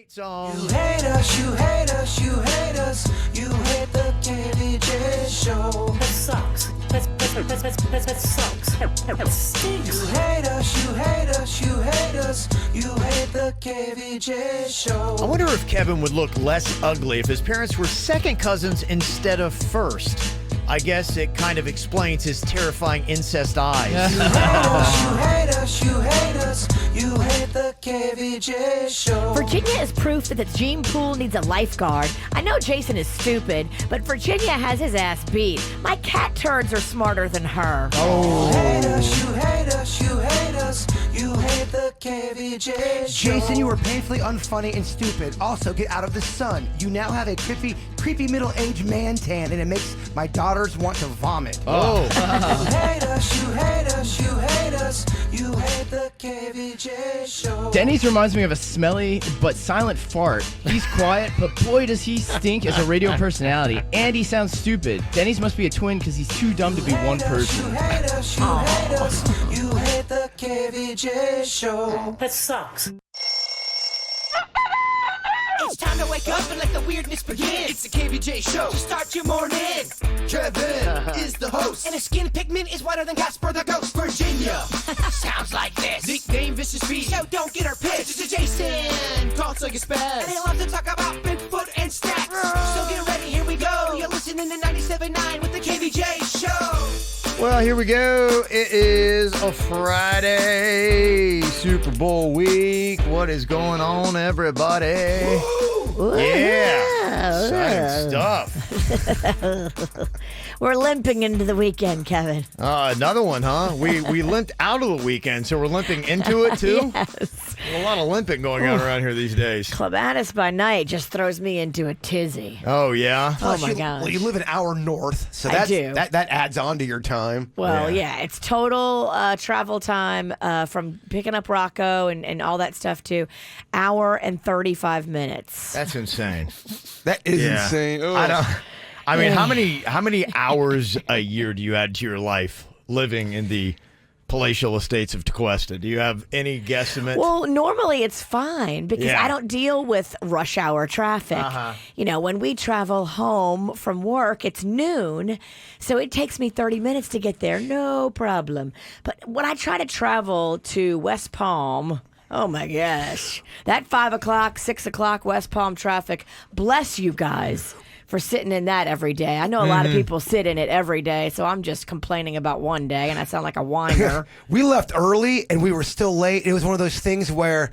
Song. You hate us, you hate us, you hate us. You hate the KVJ Show. That sucks. That sucks. That stinks. You hate us, you hate us, you hate us. You hate the KVJ Show. I wonder if Kevin would look less ugly if his parents were second cousins instead of first. I guess it kind of explains his terrifying incest eyes. You hate us, you hate us, you hate us. You hate the KVJ Show. Virginia is proof that the gene pool needs a lifeguard. I know Jason is stupid, but Virginia has his ass beat. My cat turds are smarter than her. You hate us, you hate us, you hate us. You hate the KVJ Show. Jason, you are painfully unfunny and stupid. Also, get out of the sun. You now have a creepy middle-aged man tan, and it makes my daughters want to vomit. Oh. You hate us, you hate us, you hate us. You hate the KVJ Show. Denny's reminds me of a smelly but silent fart. He's quiet, but boy does he stink as a radio personality. And he sounds stupid. Denny's must be a twin because he's too dumb to be one person. You hate us, you hate us. You hate the KVJ Show. That sucks. It's time to wake up and let the weirdness begin. It's the KVJ Show to start your morning. Kevin is the host, and his skin pigment is whiter than Casper the Ghost. Virginia sounds like this. Nickname Vicious Beast. So don't get her pissed. It's Jason talks like a spaz, and he loves to talk about Bigfoot and stacks. So get ready, here we go. You're listening to 97.9 with the KVJ Show. Well, here we go. It is a Friday, Super Bowl week. What is going on, everybody? Ooh, Yeah. Exciting stuff. We're limping into the weekend, Kevin. Another one, huh? We limped out of the weekend, so we're limping into it, too? Yes. A lot of limping going on around here these days. Clematis by night just throws me into a tizzy. Oh, yeah? Oh, my gosh. Well, you live an hour north, so I do. that adds on to your time. Well, yeah, it's total travel time from picking up Rocco and all that stuff to hour and 35 minutes. That's insane. That is Yeah. insane. Ugh. I don't. I mean, how many hours a year do you add to your life living in the palatial estates of Tequesta? Do you have any guesstimate? Well, normally it's fine because Yeah. I don't deal with rush hour traffic. You know, when we travel home from work, it's noon, so it takes me 30 minutes to get there, no problem. But when I try to travel to West Palm, oh my gosh, that 5 o'clock, 6 o'clock West Palm traffic, bless you guys for sitting in that every day. I know a lot of people sit in it every day, so I'm just complaining about one day, and I sound like a whiner. We left early, and we were still late. It was one of those things where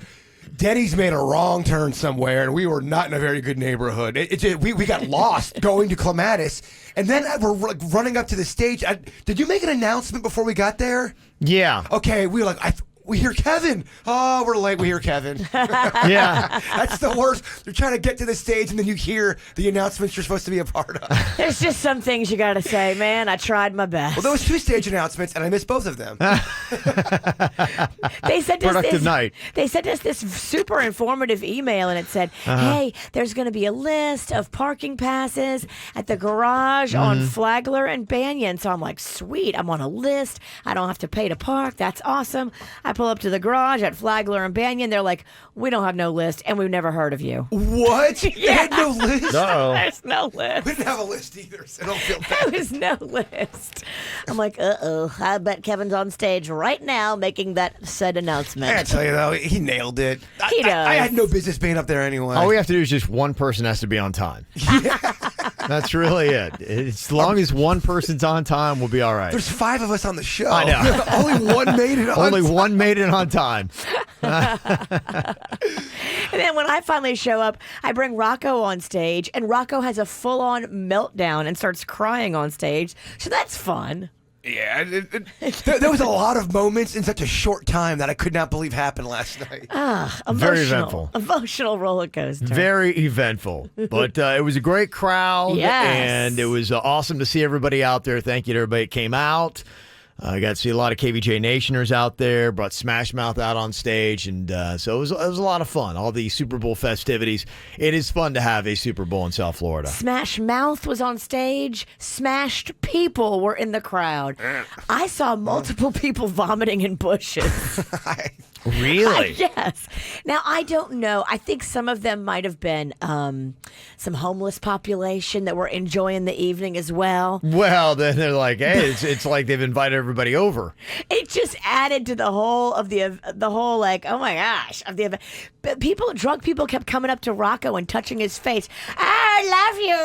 Denny's made a wrong turn somewhere, and we were not in a very good neighborhood. We got lost going to Clematis, and then we're running up to the stage. Did you make an announcement before we got there? Yeah. Okay, we were like, we hear Kevin. Oh, we're late. We hear Kevin. Yeah. That's the worst. You're trying to get to the stage, and then you hear the announcements you're supposed to be a part of. There's just some things you got to say, man. I tried my best. Well, there was 2 stage announcements, and I missed both of them. They sent us Productive night. They sent us this super informative email, and it said, "Hey, there's going to be a list of parking passes at the garage on Flagler and Banyan." So I'm like, "Sweet, I'm on a list. I don't have to pay to park. That's awesome." I pull up to the garage at Flagler and Banyan. They're like, "We don't have no list, and we've never heard of you." What? They had no list? Uh-oh. There's no list. We didn't have a list either, so don't feel bad. There was no list. I'm like, uh-oh. I bet Kevin's on stage right now making that said announcement. I gotta tell you, though, he nailed it. He does. I had no business being up there anyway. All we have to do is just one person has to be on time. That's really it. As long as one person's on time, we'll be all right. There's 5 of us on the show. I know. Only one made it on Only time. one made it on time. And then when I finally show up, I bring Rocco on stage, and Rocco has a full-on meltdown and starts crying on stage. So that's fun. Yeah, there was a lot of moments in such a short time that I could not believe happened last night. Very eventful. Emotional roller coaster. Very eventful. But it was a great crowd. Yes. And it was awesome to see everybody out there. Thank you to everybody that came out. I got to see a lot of KVJ Nationers out there, brought Smash Mouth out on stage, and so it was a lot of fun, all the Super Bowl festivities. It is fun to have a Super Bowl in South Florida. Smash Mouth was on stage. Smashed people were in the crowd. I saw multiple people vomiting in bushes. Really? Yes. Now, I don't know. I think some of them might have been some homeless population that were enjoying the evening as well. Well, then they're like, hey, it's like they've invited everybody over. It just added to the whole of the whole, like, oh my gosh, of the event. But drunk people kept coming up to Rocco and touching his face. I love you,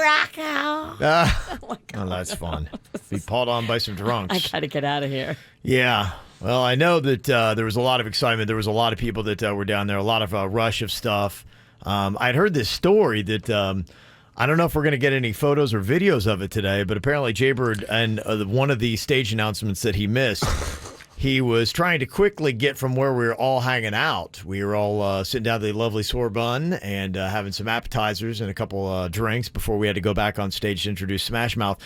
Rocco. Oh, that's fun. Be pawed on by some drunks. I gotta get out of here. Yeah. Well, I know that there was a lot of excitement. There was a lot of people that were down there, a lot of rush of stuff. I'd heard this story that I don't know if we're going to get any photos or videos of it today, but apparently Jaybird and one of the stage announcements that he missed, he was trying to quickly get from where we were all hanging out. We were all sitting down at the lovely Sorbonne and having some appetizers and a couple drinks before we had to go back on stage to introduce Smash Mouth.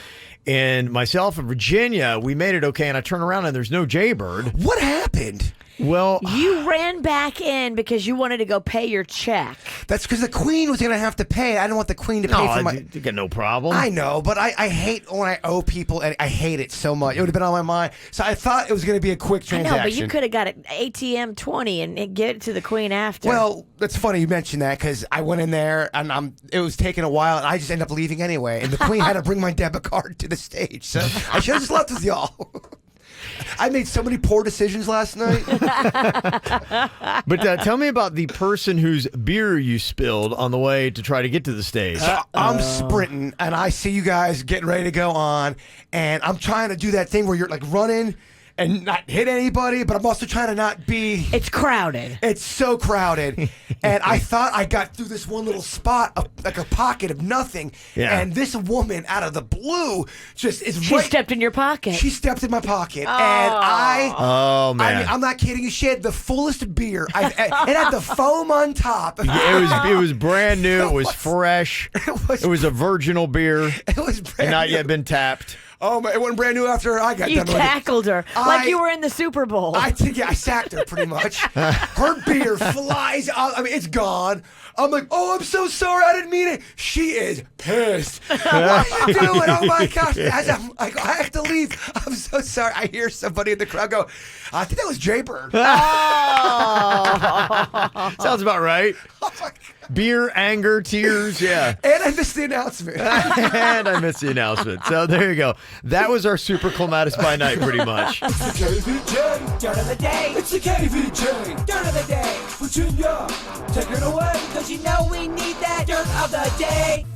And myself and Virginia, we made it okay, and I turn around and there's no Jaybird. What happened? Well, You ran back in because you wanted to go pay your check. That's because the Queen was going to have to pay. I didn't want the Queen to pay no, for my. you got no problem. I know, but I hate when I owe people, and I hate it so much. It would have been on my mind. So I thought it was going to be a quick I transaction. know, but you could have got an ATM 20 and get it to the Queen after. Well, that's funny you mentioned that because I went in there and it was taking a while, and I just ended up leaving anyway. And the Queen had to bring my debit card to the stage, so I should have just left with y'all. I made so many poor decisions last night. But tell me about the person whose beer you spilled on the way to try to get to the stage. I'm sprinting, and I see you guys getting ready to go on, and I'm trying to do that thing where you're like running and not hit anybody, but I'm also trying to not be. it's crowded. It's so crowded, and I thought I got through this one little spot, like a pocket of nothing, Yeah. and this woman out of the blue just is She right. stepped in your pocket. She stepped in my pocket, and I. Oh, man. I mean, I'm not kidding you. She had the fullest beer. It had the foam on top. It was brand new. It was fresh. was- It was a virginal beer, It was brand and not new. yet been tapped. Oh my! It wasn't brand new after I got You done with it. tackled her like you were in the Super Bowl. I sacked her pretty much. Her beer flies out. I mean, it's gone. I'm like, oh, I'm so sorry. I didn't mean it. She is pissed. What are you doing? Oh my gosh. As I'm like, I have to leave. I'm so sorry. I hear somebody in the crowd go, I think that was Jaybird. Sounds about right. Oh my God. Beer, anger, tears, yeah. And I missed the announcement. And I missed the announcement. So there you go. That was our Super Clematis by Night, pretty much. It's the KVJ Dirt of the day, It's the KVJ dirt of the day. Virginia, take it away. Cause you know we need that dirt of the day.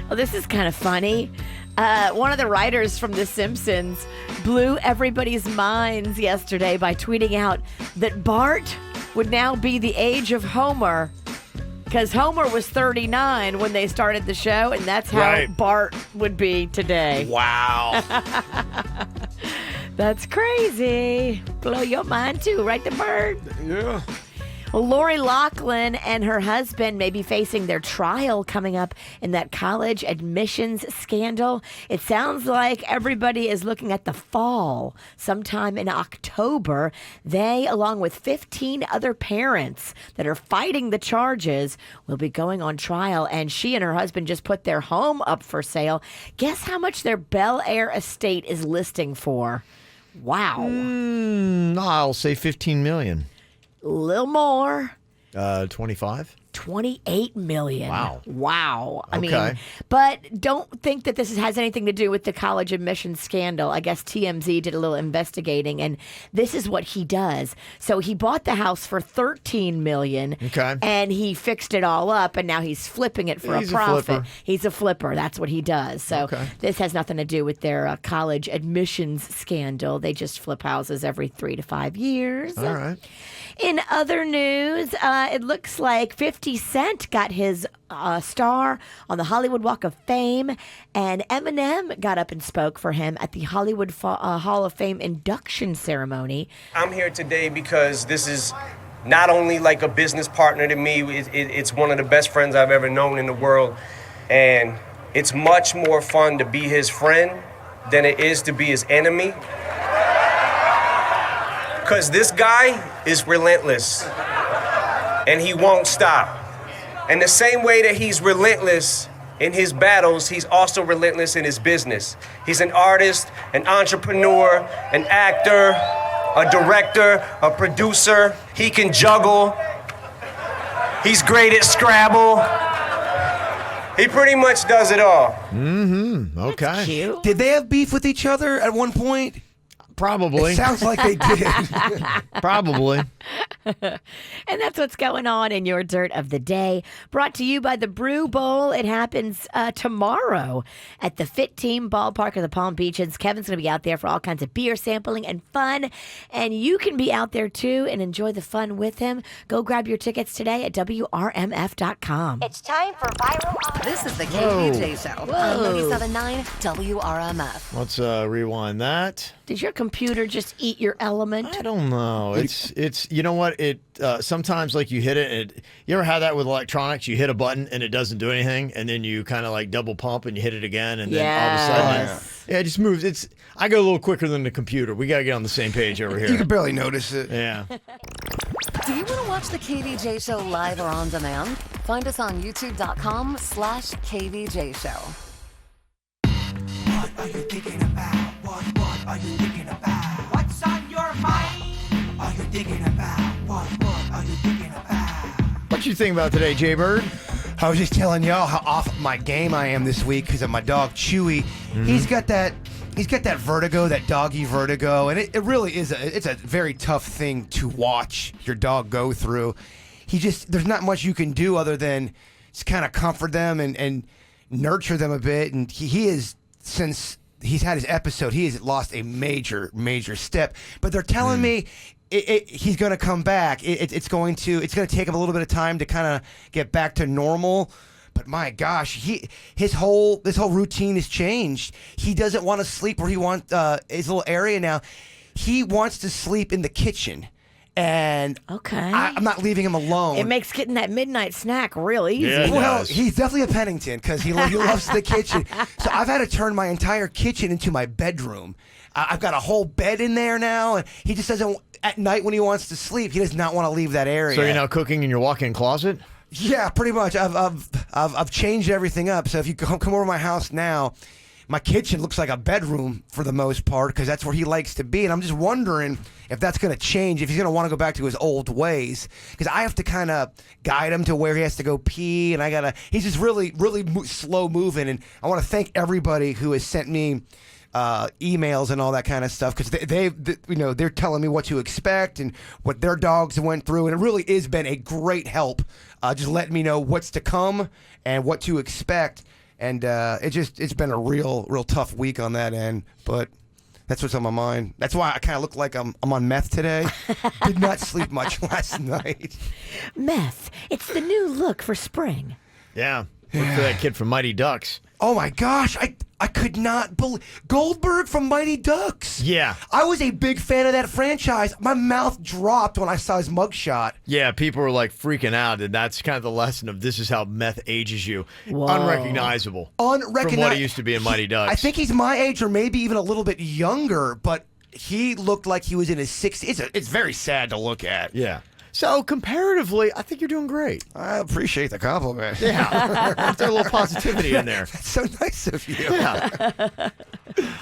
Well, this is kind of funny. One of the writers from The Simpsons blew everybody's minds yesterday by tweeting out that Bart would now be the age of Homer because Homer was 39 when they started the show, and that's how Right. Bart would be today. Wow. That's crazy. Blow your mind too, right, the bird? Yeah. Well, Lori Loughlin and her husband may be facing their trial coming up in that college admissions scandal. It sounds like everybody is looking at the fall, sometime in October. They, along with 15 other parents that are fighting the charges, will be going on trial. And she and her husband just put their home up for sale. Guess how much their Bel Air estate is listing for? Wow. I'll say 15 million. A little more. 25? 28 million. Wow. Wow. I Okay. mean, but don't think that this has anything to do with the college admissions scandal. I guess TMZ did a little investigating, and this is what he does. So he bought the house for 13 million. Okay. And he fixed it all up, and now he's flipping it for He's a a profit. flipper. He's a flipper. That's what he does. So Okay. this has nothing to do with their college admissions scandal. They just flip houses every 3 to 5 years. All right. In other news, it looks like 50 Cent got his star on the Hollywood Walk of Fame, and Eminem got up and spoke for him at the Hollywood Hall of Fame induction ceremony. I'm here today because this is not only like a business partner to me, it's one of the best friends I've ever known in the world. And it's much more fun to be his friend than it is to be his enemy. Because this guy is relentless and he won't stop. And the same way that he's relentless in his battles, he's also relentless in his business. He's an artist, an entrepreneur, an actor, a director, a producer. He can juggle. He's great at Scrabble. He pretty much does it all. Okay. Cute. Did they have beef with each other at one point? Probably. It sounds like they did. Probably. And that's what's going on in your Dirt of the Day. Brought to you by the Brew Bowl. It happens tomorrow at the Fit Team Ballpark of the Palm Beaches. Kevin's going to be out there for all kinds of beer sampling and fun. And you can be out there too and enjoy the fun with him. Go grab your tickets today at WRMF.com. It's time for Viral. This is the KVJ Show on 97.9 WRMF. Let's rewind that. Did your computer just eat your element? I don't know. It's you know what? It sometimes like you hit it. You ever had that with electronics? You hit a button and it doesn't do anything, and then you kind of like double pump and you hit it again, and then all of a sudden, it just moves. I go a little quicker than the computer. We gotta get on the same page over here. You can barely notice it. Yeah. Do you want to watch the KVJ Show live or on demand? Find us on youtube.com/KVJ Show. What are you thinking about? What are you thinking about? What's on your mind? Are you thinking about? What are you thinking about? What you think about today, Jay Bird? I was just telling y'all how off my game I am this week because of my dog Chewy. He's got that vertigo, that doggy vertigo, and it really is it's a very tough thing to watch your dog go through. There's not much you can do other than just kind of comfort them and nurture them a bit. And he is, since he's had his episode, he has lost a major step. But they're telling me he's going to come back. It's going to take him a little bit of time to kind of get back to normal. But my gosh, this whole routine has changed. He doesn't want to sleep where he wants his little area now. He wants to sleep in the kitchen. And I'm not leaving him alone. It makes getting that midnight snack real easy. Yeah, well, he's definitely a Pennington because he loves the kitchen. So I've had to turn my entire kitchen into my bedroom. I've got a whole bed in there now, and he just doesn't. At night when he wants to sleep, he does not want to leave that area. So you're now cooking in your walk-in closet? Yeah, pretty much. I've changed everything up. So if you come over to my house now, my kitchen looks like a bedroom for the most part because that's where he likes to be. And I'm just wondering if that's going to change, if he's going to want to go back to his old ways. Because I have to kind of guide him to where he has to go pee. And he's just really, really slow moving. And I want to thank everybody who has sent me emails and all that kind of stuff because they're telling me what to expect and what their dogs went through. And it really has been a great help just letting me know what's to come and what to expect. And it's been a real tough week on that end, but that's what's on my mind. That's why I kind of look like I'm on meth today. Did not sleep much last night. Meth. It's the new look for spring. Yeah. Look for that kid from Mighty Ducks. Oh my gosh, I could not believe Goldberg from Mighty Ducks. Yeah. I was a big fan of that franchise. My mouth dropped when I saw his mugshot. Yeah, people were like freaking out, and that's kind of the lesson of this is how meth ages you. Whoa. Unrecognizable. From what he used to be in Mighty Ducks. I think he's my age or maybe even a little bit younger, but he looked like he was in his 60s. It's very sad to look at. Yeah. So comparatively, I think you're doing great. I appreciate the compliment. Yeah. There's a little positivity in there. That's so nice of you. Yeah.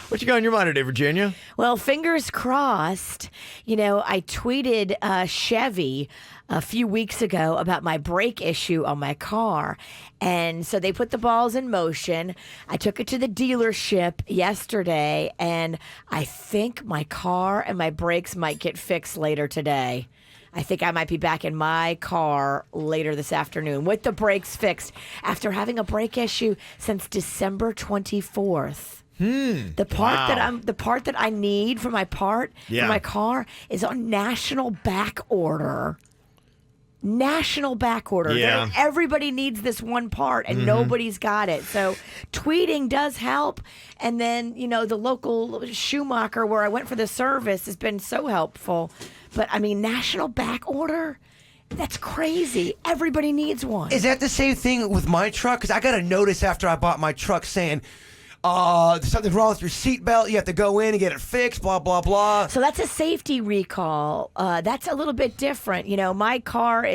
What you got on your mind today, Virginia? Well, fingers crossed. I tweeted Chevy a few weeks ago about my brake issue on my car. And so they put the balls in motion. I took it to the dealership yesterday, and I think my car and my brakes might get fixed later today. I think I might be back in my car later this afternoon with the brakes fixed after having a brake issue since December 24th. The part that I need for my for my car is on national back order. National back order. Yeah. Everybody needs this one part and nobody's got it. So tweeting does help. And then, the local Schumacher where I went for the service has been so helpful. But I mean, national back order? That's crazy. Everybody needs one. Is that the same thing with my truck? Because I got a notice after I bought my truck saying something's wrong with your seatbelt. You have to go in and get it fixed. Blah blah blah. So that's a safety recall. That's a little bit different. You know, my car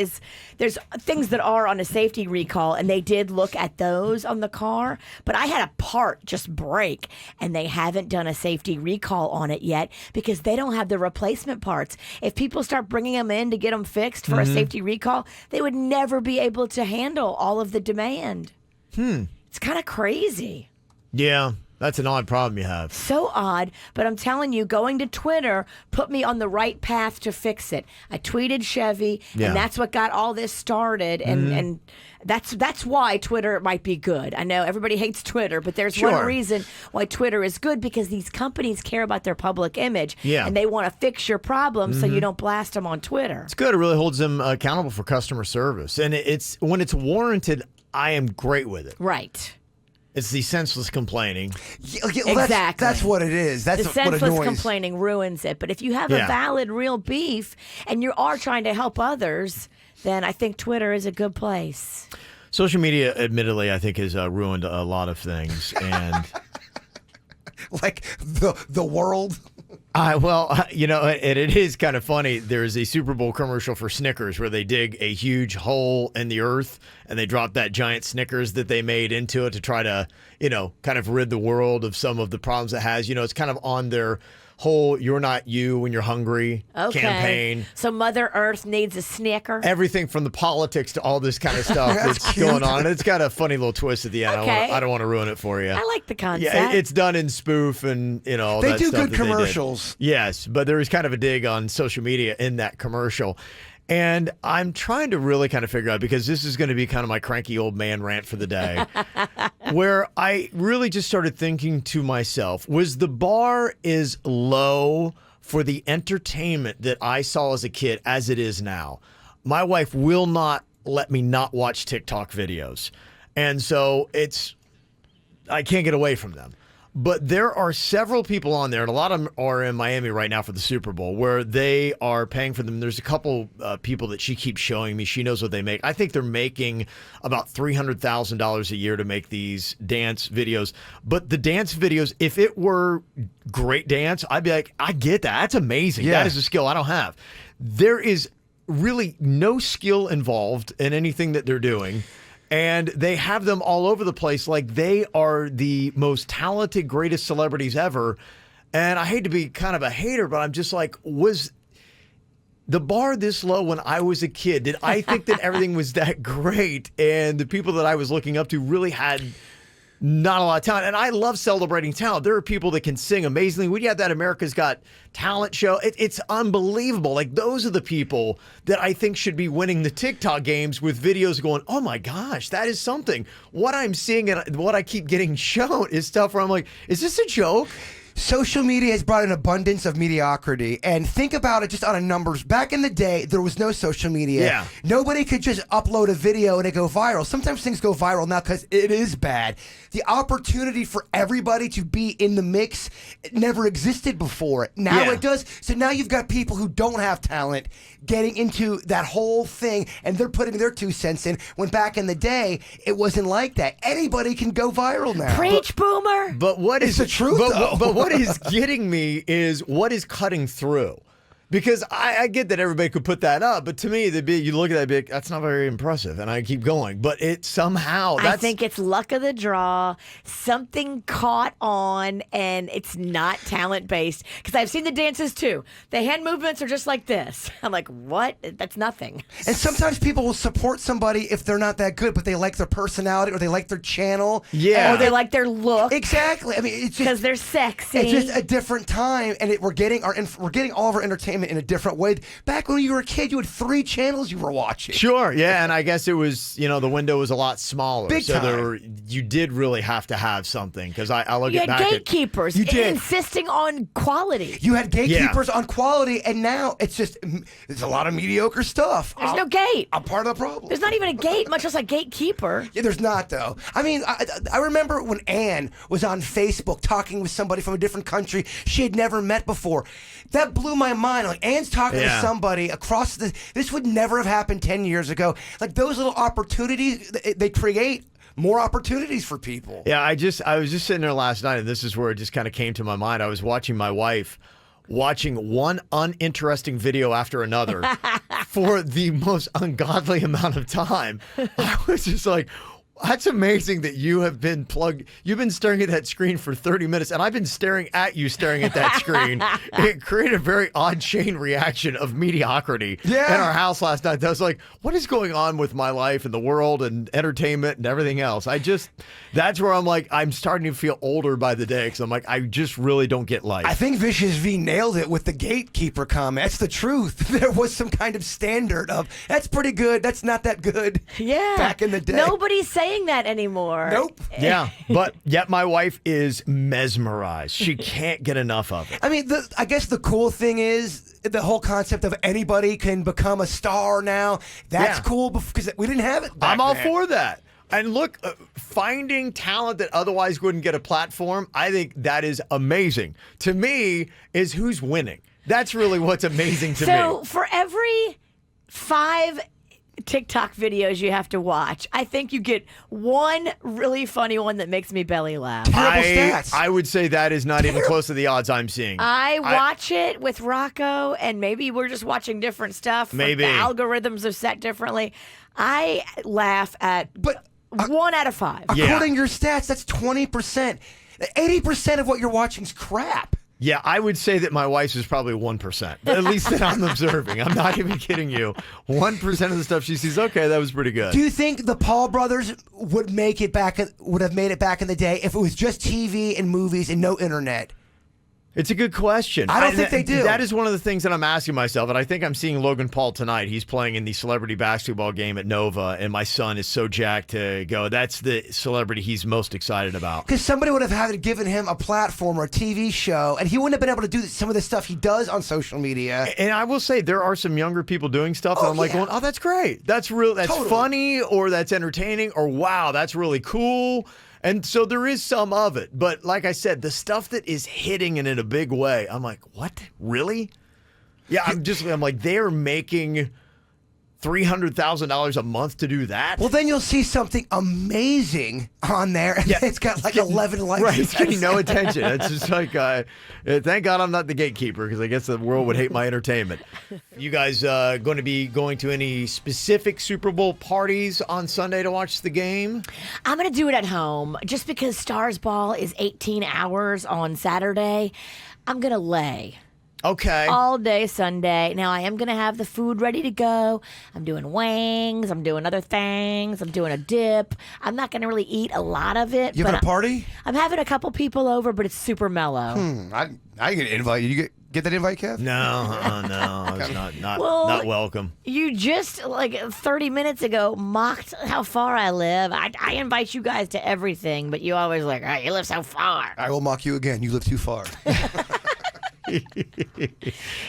there's things that are on a safety recall, and they did look at those on the car, but I had a part just break, and they haven't done a safety recall on it yet because they don't have the replacement parts. If people start bringing them in to get them fixed for a safety recall, they would never be able to handle all of the demand. It's kind of crazy. Yeah, that's an odd problem you have. So odd, but I'm telling you, going to Twitter put me on the right path to fix it. I tweeted Chevy, Yeah. and that's what got all this started, and that's why Twitter might be good. I know everybody hates Twitter, but there's one Sure. reason why Twitter is good, because these companies care about their public image, Yeah. and they want to fix your problem so you don't blast them on Twitter. It's good. It really holds them accountable for customer service. And it's when it's warranted, I am great with it. Right. It's the senseless complaining. Well, Exactly. That's what it is. That's The what senseless annoys. complaining ruins it. But if you have Yeah. a valid, real beef and you are trying to help others, then I think Twitter is a good place. Social media, admittedly, I think has ruined a lot of things. And Like the world. you know, and it is kind of funny. There's a Super Bowl commercial for Snickers where they dig a huge hole in the earth and they drop that giant Snickers that they made into it to try to, you know, kind of rid the world of some of the problems it has. You know, it's kind of on their whole "you're not you when you're hungry" campaign. So Mother Earth needs a Snicker. Everything from the politics to all this kind of stuff that's going on. And it's got a funny little twist at the end. Okay. I don't want to ruin it for you. I like the concept. Yeah, it's done in spoof and, you know, all They that do stuff good that they did. commercials. Yes, but there was kind of a dig on social media in that commercial. And I'm trying to really kind of figure out, because this is going to be kind of my cranky old man rant for the day, where I really just started thinking to myself, was the bar as low for the entertainment that I saw as a kid as it is now? My wife will not let me not watch TikTok videos. And so I can't get away from them. But there are several people on there, and a lot of them are in Miami right now for the Super Bowl, where they are paying for them. There's a couple people that she keeps showing me. She knows what they make. I think they're making about $300,000 a year to make these dance videos. But the dance videos, if it were great dance, I'd be like, I get that. That's amazing. Yeah. That is a skill I don't have. There is really no skill involved in anything that they're doing. And they have them all over the place like they are the most talented, greatest celebrities ever. And I hate to be kind of a hater, but I'm just like, was the bar this low when I was a kid? Did I think that everything was that great? And the people that I was looking up to really had not a lot of talent. And I love celebrating talent. There are people that can sing amazingly. When you have that America's Got Talent show, it's unbelievable. Like, those are the people that I think should be winning the TikTok games with videos going, oh my gosh, that is something. What I'm seeing and what I keep getting shown is stuff where I'm like, is this a joke? Social media has brought an abundance of mediocrity. And think about it just on a numbers. Back in the day, there was no social media. Yeah. Nobody could just upload a video and it go viral. Sometimes things go viral now because it is bad. The opportunity for everybody to be in the mix never existed before. Now Yeah. it does. So now you've got people who don't have talent getting into that whole thing, and they're putting their 2 cents in, when back in the day, it wasn't like that. Anybody can go viral now. Preach, boomer. But what is It's the truth, though. But what is getting me is what is cutting through. Because I get that everybody could put that up, but to me, you look at that big, that's not very impressive, and I keep going. But it somehow, I think it's luck of the draw. Something caught on, and it's not talent based. Because I've seen the dances too. The hand movements are just like this. I'm like, what? That's nothing. And sometimes people will support somebody if they're not that good, but they like their personality or they like their channel. Yeah. Or they like their look Exactly. I mean, it's because just they're sexy. it's just a different time, and we're getting all of our entertainment in a different way. Back when you were a kid, you had 3 channels you were watching. Sure, yeah, and I guess it was, the window was a lot smaller. Big so time. you did really have to have something, because I look you at had back gatekeepers You did. insisting on quality. You had gatekeepers on quality, and now it's a lot of mediocre stuff. There's no gate. I'm part of the problem. There's not even a gate, much less a gatekeeper. Yeah, there's not, though. I mean, I remember when Ann was on Facebook talking with somebody from a different country she had never met before. That blew my mind. Like, Ann's talking to somebody across this would never have happened 10 years ago. Like, those little opportunities they create more opportunities for people. Yeah, I was just sitting there last night, and this is where it just kind of came to my mind. I was watching my wife watching one uninteresting video after another for the most ungodly amount of time. I was just like, that's amazing that you have been plugged. You've been staring at that screen for 30 minutes, and I've been staring at you staring at that screen. It created a very odd chain reaction of mediocrity in our house last night. I was like, what is going on with my life and the world and entertainment and everything else? That's where I'm like, I'm starting to feel older by the day because I'm like, I just really don't get life. I think Vicious V nailed it with the gatekeeper comment. That's the truth. There was some kind of standard of, that's pretty good, that's not that good. Yeah. Back in the day. Nobody's saying that anymore. Nope. Yeah, but yet my wife is mesmerized. She can't get enough of it. I mean, I guess the cool thing is the whole concept of anybody can become a star now. That's cool because we didn't have it back I'm all then. for that. And look, finding talent that otherwise wouldn't get a platform, I think that is amazing. To me, is who's winning. That's really what's amazing to me. So for every 5 TikTok videos you have to watch, I think you get one really funny one that makes me belly laugh. Terrible stats. I would say that is not even close to the odds I'm seeing. I watch it with Rocco, and maybe we're just watching different stuff. Maybe. The algorithms are set differently. I laugh at 1 out of 5. According to your stats, that's 20%. 80% of what you're watching is crap. Yeah, I would say that my wife's is probably 1%. At least that I'm observing. I'm not even kidding you. 1% of the stuff she sees, okay, that was pretty good. Do you think the Paul brothers would have made it back in the day if it was just TV and movies and no internet? It's a good question. I don't think they do. That is one of the things that I'm asking myself, and I think I'm seeing Logan Paul tonight. He's playing in the celebrity basketball game at Nova, and my son is so jacked to go. That's the celebrity he's most excited about. Because somebody would have had given him a platform or a TV show, and he wouldn't have been able to do some of the stuff he does on social media. And I will say, there are some younger people doing stuff, and I'm like going, oh, that's great. That's real. That's funny, or that's entertaining, or wow, that's really cool. And so there is some of it. But like I said, the stuff that is hitting it in a big way, I'm like, what? Really? Yeah, I'm like, they're making $300,000 a month to do that? Well, then you'll see something amazing on there, and it's got like 11 likes. Right, it's getting no attention. It's just like, thank God I'm not the gatekeeper, because I guess the world would hate my entertainment. You guys going to be going to any specific Super Bowl parties on Sunday to watch the game? I'm going to do it at home just because Stars Ball is 18 hours on Saturday. I'm going to lay. Okay. All day Sunday. Now, I am going to have the food ready to go. I'm doing wings. I'm doing other things. I'm doing a dip. I'm not going to really eat a lot of it. You having a party? I'm having a couple people over, but it's super mellow. I get an invite. You get that invite, Kev? No, it's not welcome. You just, like 30 minutes ago, mocked how far I live. I invite you guys to everything, but you always like, oh, you live so far. I will mock you again. You live too far.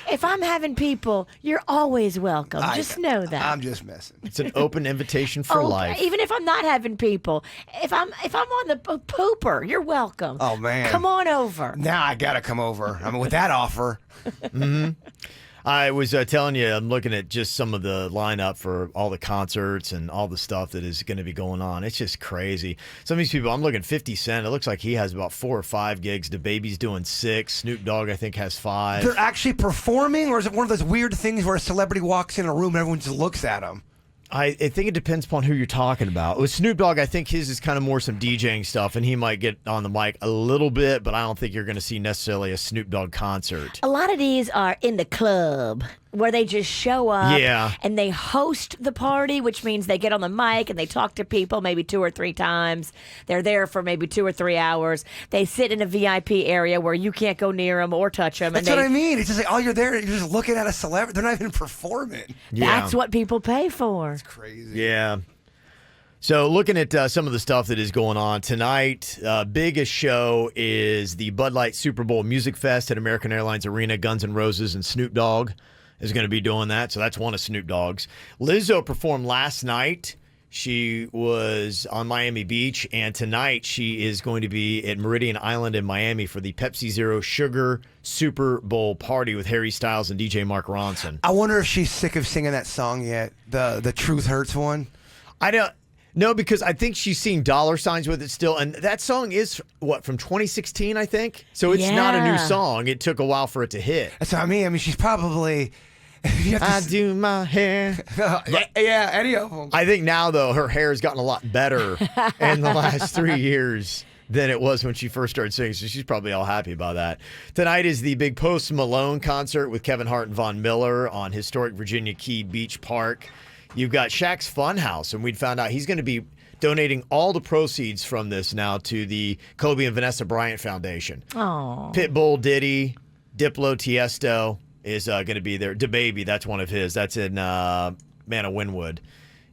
If I'm having people, you're always welcome. Just know that. I'm just messing. It's an open invitation for life. Even if I'm not having people, if I'm on the pooper, you're welcome. Oh man, come on over. Now I gotta come over. I mean, with that offer. Mm-hmm. I was telling you, I'm looking at just some of the lineup for all the concerts and all the stuff that is going to be going on. It's just crazy. Some of these people, I'm looking 50 Cent. It looks like he has about 4 or 5 gigs. DaBaby's doing 6. Snoop Dogg, I think, has 5. They're actually performing, or is it one of those weird things where a celebrity walks in a room and everyone just looks at them? I think it depends upon who you're talking about. With Snoop Dogg, I think his is kind of more some DJing stuff, and he might get on the mic a little bit, but I don't think you're going to see necessarily a Snoop Dogg concert. A lot of these are in the club where they just show up and they host the party, which means they get on the mic and they talk to people maybe 2 or 3 times. They're there for maybe 2 or 3 hours. They sit in a VIP area where you can't go near them or touch them. That's what I mean. It's just like, oh, you're there, you're just looking at a celebrity. They're not even performing. That's what people pay for. It's crazy. Yeah. So looking at some of the stuff that is going on tonight, biggest show is the Bud Light Super Bowl Music Fest at American Airlines Arena. Guns N' Roses and Snoop Dogg is going to be doing that. So that's one of Snoop Dogg's. Lizzo performed last night. She was on Miami Beach, and tonight she is going to be at Meridian Island in Miami for the Pepsi Zero Sugar Super Bowl party with Harry Styles and DJ Mark Ronson. I wonder if she's sick of singing that song yet, the Truth Hurts one. I don't. No, because I think she's seeing dollar signs with it still. And that song is, from 2016, I think? So it's not a new Yeah. song. It took a while for it to hit. That's what I mean. I mean, she's probably. You have to I do my hair. yeah, any of them. I think now, though, her hair has gotten a lot better in the last 3 years than it was when she first started singing. So she's probably all happy about that. Tonight is the big Post Malone concert with Kevin Hart and Von Miller on historic Virginia Key Beach Park. You've got Shaq's Funhouse, and we'd found out he's going to be donating all the proceeds from this now to the Kobe and Vanessa Bryant Foundation. Oh. Pitbull, Diddy, Diplo, Tiesto is going to be there. DaBaby, that's one of his. That's in Man of Wynwood.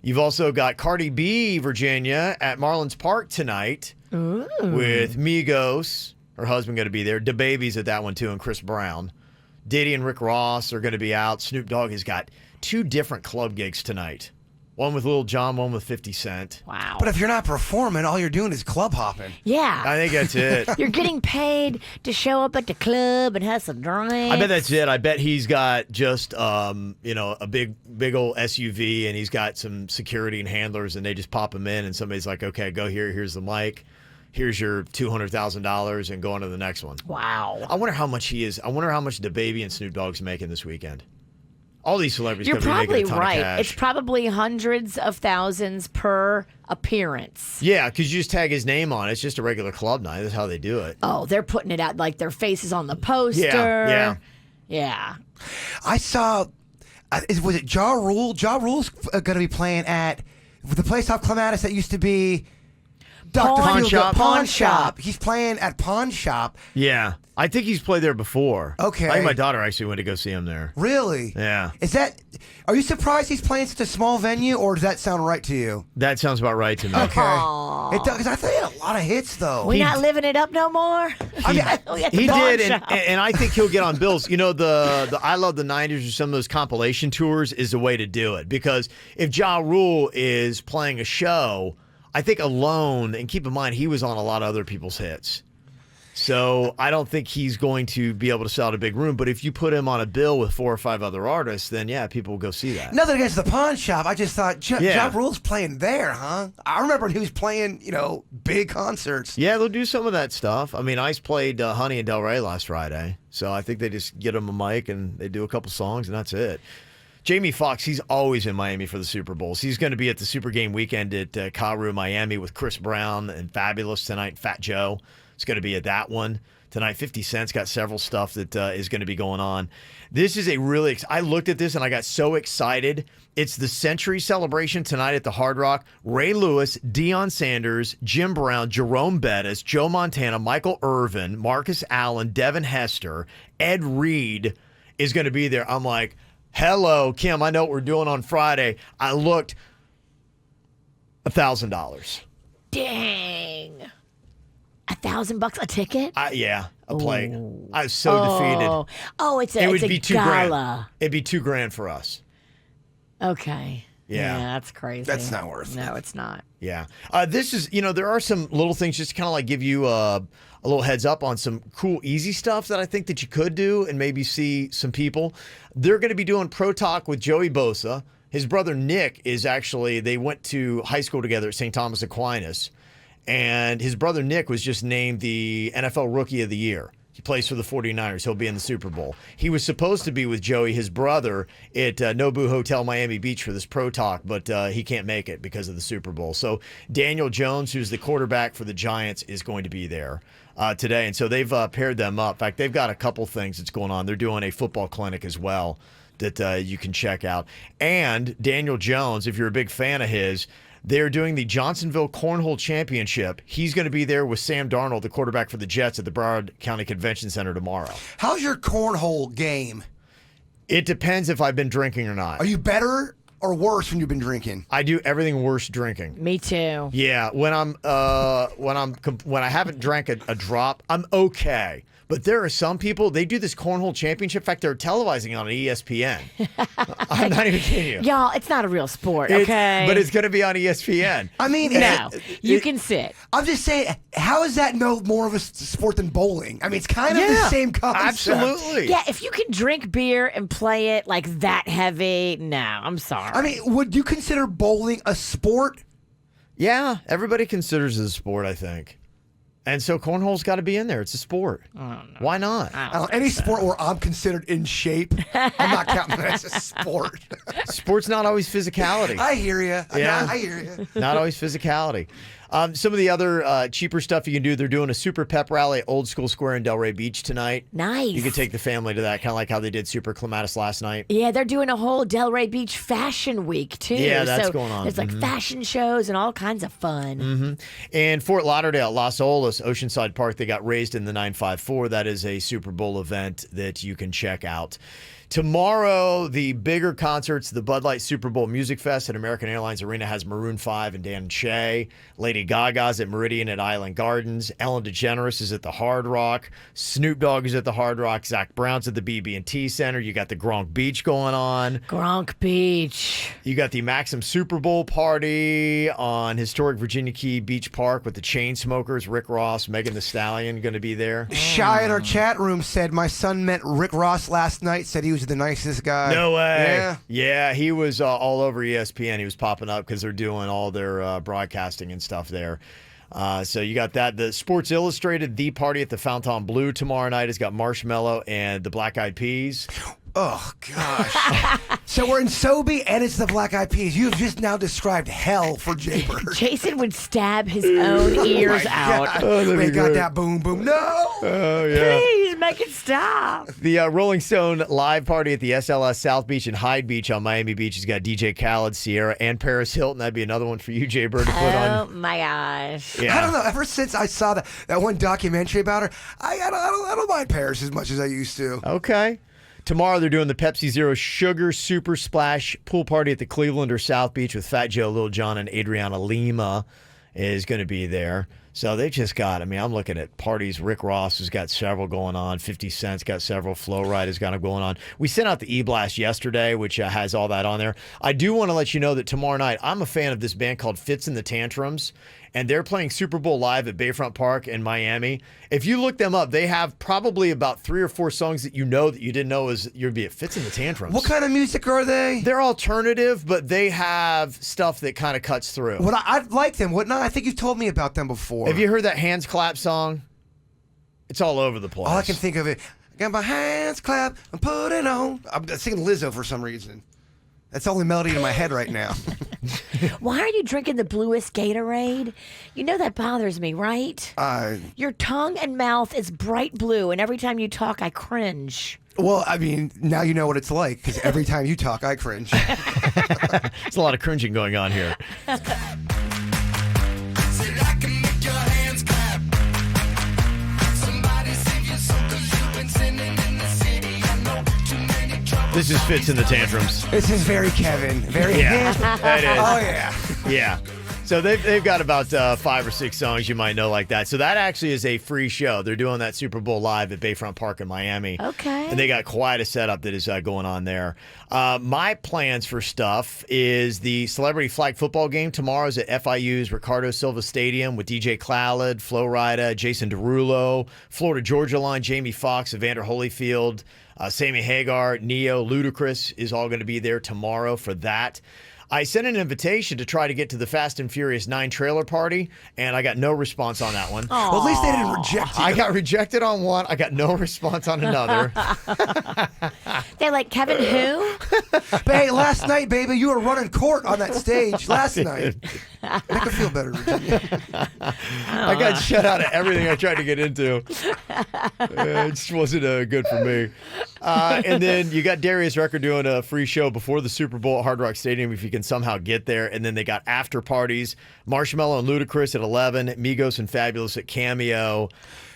You've also got Cardi B, Virginia, at Marlins Park tonight with Migos. Her husband going to be there. DaBaby's at that one, too, and Chris Brown. Diddy and Rick Ross are going to be out. Snoop Dogg has got 2 different club gigs tonight. One with Lil Jon, one with 50 Cent. Wow. But if you're not performing, all you're doing is club hopping. Yeah. I think that's it. You're getting paid to show up at the club and have some drinks. I bet that's it. I bet he's got just, a big old SUV, and he's got some security and handlers, and they just pop him in, and somebody's like, okay, go here. Here's the mic. Here's your $200,000, and go on to the next one. Wow. I wonder how much he is. I wonder how much DaBaby and Snoop Dogg's making this weekend. All these celebrities You're going to be probably making a ton right. of cash. It's probably hundreds of thousands per appearance. Yeah, because you just tag his name on it. It's just a regular club night. That's how they do it. Oh, they're putting it out like their faces on the poster. Yeah. Yeah. I saw, was it Ja Rule? Ja Rule's going to be playing at the place off Clematis that used to be Dr. Pawn Feelgood Shop. Pawn Shop. He's playing at Pawn Shop. Yeah. I think he's played there before. Okay. I think my daughter actually went to go see him there. Really? Yeah. Are you surprised he's playing such a small venue, or does that sound right to you? That sounds about right to me. Okay. Aw. It does, because I thought he had a lot of hits, though. We not living it up no more? I mean, We at the He pawn did, shop. and I think he'll get on bills. You know, the I Love the 90s or some of those compilation tours is the way to do it. Because if Ja Rule is playing a show, I think alone, and keep in mind, he was on a lot of other people's hits. So I don't think he's going to be able to sell out a big room. But if you put him on a bill with 4 or 5 other artists, then yeah, people will go see that. Nothing against the Pawn Shop. I just thought Ja Rule's playing there, huh? I remember he was playing, big concerts. Yeah, they'll do some of that stuff. I mean, Ice played Honey and Del Rey last Friday. So I think they just get him a mic and they do a couple songs and that's it. Jamie Foxx, he's always in Miami for the Super Bowls. He's going to be at the Super Game weekend at Caru, Miami with Chris Brown and Fabulous tonight. Fat Joe is going to be at that one tonight. 50 Cent's got several stuff that is going to be going on. This is a really I looked at this and I got so excited. It's the Century Celebration tonight at the Hard Rock. Ray Lewis, Deion Sanders, Jim Brown, Jerome Bettis, Joe Montana, Michael Irvin, Marcus Allen, Devin Hester, Ed Reed is going to be there. I'm like, hello, Kim, I know what we're doing on Friday. I looked, $1,000. Dang. $1,000 a ticket? Yeah, a plate. I was so defeated. Oh, it's It a would be $2,000. gala. It'd be $2,000 for us. Okay. Yeah. That's crazy. That's not worth it. No, it's not. Yeah. This is, there are some little things just to kind of like give you a little heads up on some cool, easy stuff that I think that you could do and maybe see some people. They're going to be doing Pro Talk with Joey Bosa. His brother Nick is actually, they went to high school together at St. Thomas Aquinas. And his brother Nick was just named the NFL Rookie of the Year. He plays for the 49ers. He'll be in the Super Bowl. He was supposed to be with Joey, his brother, at Nobu Hotel Miami Beach for this Pro Talk, but he can't make it because of the Super Bowl. So Daniel Jones, who's the quarterback for the Giants, is going to be there today. And so they've paired them up. In fact, they've got a couple things that's going on. They're doing a football clinic as well that you can check out. And Daniel Jones, if you're a big fan of his, they're doing the Johnsonville Cornhole Championship. He's going to be there with Sam Darnold, the quarterback for the Jets, at the Broward County Convention Center tomorrow. How's your cornhole game? It depends if I've been drinking or not. Are you better or worse when you've been drinking? I do everything worse drinking. Me too. Yeah, when I haven't drank a drop, I'm okay. But there are some people, they do this cornhole championship. In fact, they're televising on ESPN. I'm not even kidding you. Y'all, it's not a real sport, okay? But it's going to be on ESPN. I mean, No, you can sit. I'm just saying, how is that no more of a sport than bowling? I mean, it's kind of the same concept. Absolutely. Yeah, if you can drink beer and play it like that heavy, no, I'm sorry. I mean, would you consider bowling a sport? Yeah, everybody considers it a sport, I think. And so cornhole's got to be in there. It's a sport. Why not? Any sport where I'm considered in shape, I'm not counting that as a sport. Sport's not always physicality. I hear you. Yeah. I hear you. Not always physicality. Some of the other cheaper stuff you can do, they're doing a super pep rally at Old School Square in Delray Beach tonight. Nice. You can take the family to that, kind of like how they did Super Clematis last night. Yeah, they're doing a whole Delray Beach Fashion Week, too. Yeah, that's so going on. There's like fashion shows and all kinds of fun. In Fort Lauderdale, Las Olas, Oceanside Park, they got raised in the 954. That is a Super Bowl event that you can check out. Tomorrow, the bigger concerts, the Bud Light Super Bowl Music Fest at American Airlines Arena has Maroon 5 and Dan Shay. Lady Gaga's at Meridian at Island Gardens. Ellen DeGeneres is at the Hard Rock. Snoop Dogg is at the Hard Rock. Zach Brown's at the BB&T Center. You got the Gronk Beach going on. Gronk Beach. You got the Maxim Super Bowl party on historic Virginia Key Beach Park with the Chainsmokers, Rick Ross, Megan Thee Stallion going to be there. Shy in our chat room said, my son met Rick Ross last night, said he was the nicest guy. No way. Yeah. He was all over ESPN. He was popping up because they're doing all their broadcasting and stuff there. So you got that. The Sports Illustrated, the party at the Fontainebleau tomorrow night has got Marshmello and the Black Eyed Peas. Oh, gosh. So we're in Sobe and it's the Black Eyed Peas. You have just now described hell for Jay Bird. Jason would stab his own ears out. We got that boom, boom. No. Oh, yeah. Please make it stop. The Rolling Stone live party at the SLS South Beach and Hyde Beach on Miami Beach has got DJ Khaled, Sierra, and Paris Hilton. That'd be another one for you, Jay Bird, to put Oh, on. my gosh. Yeah. I don't know. Ever since I saw that one documentary about her, I don't mind Paris as much as I used to. Okay. Tomorrow they're doing the Pepsi Zero Sugar Super Splash pool party at the Cleveland or South Beach with Fat Joe, Lil Jon, and Adriana Lima is going to be there. So they just got, I'm looking at parties. Rick Ross has got several going on. 50 Cent's got several. Flow Ride has got them going on. We sent out the E-Blast yesterday, which has all that on there. I do want to let you know that tomorrow night, I'm a fan of this band called Fits in the Tantrums, and they're playing Super Bowl live at Bayfront Park in Miami. If you look them up, they have probably about 3 or 4 songs that you know that you didn't know you'd be at Fits in the Tantrums. What kind of music are they? They're alternative, but they have stuff that kind of cuts through. What I'd like them, wouldn't I? I think you've told me about them before. Have you heard that Hands Clap song? It's all over the place. All I can think of it. I got my hands clap and put it on. I'm singing Lizzo for some reason. That's the only melody in my head right now. Why are you drinking the bluest Gatorade? You know that bothers me, right? Your tongue and mouth is bright blue, and every time you talk, I cringe. Well, now you know what it's like, because every time you talk, I cringe. There's a lot of cringing going on here. This is Fits in the Tantrums. This is very Kevin. Very Yeah, it is. Oh, yeah. Yeah. So they've got about 5 or 6 songs you might know like that. So that actually is a free show. They're doing that Super Bowl live at Bayfront Park in Miami. Okay. And they got quite a setup that is going on there. My plans for stuff is the Celebrity Flag Football game tomorrow's at FIU's Ricardo Silva Stadium with DJ Khaled, Flo Rida, Jason Derulo, Florida Georgia Line, Jamie Foxx, Evander Holyfield, Sammy Hagar, Neo, Ludacris is all going to be there tomorrow for that. I sent an invitation to try to get to the Fast and Furious 9 trailer party, and I got no response on that one. Well, at least they didn't reject you. I got rejected on one. I got no response on another. They're like, Kevin who? But hey, last night, baby, you were running court on that stage last night. Make her feel better, Virginia. I got shut out of everything I tried to get into. It just wasn't good for me. And then you got Darius Rucker doing a free show before the Super Bowl at Hard Rock Stadium if you can somehow get there. And then they got after parties. Marshmello and Ludacris at 11, Migos and Fabulous at Cameo.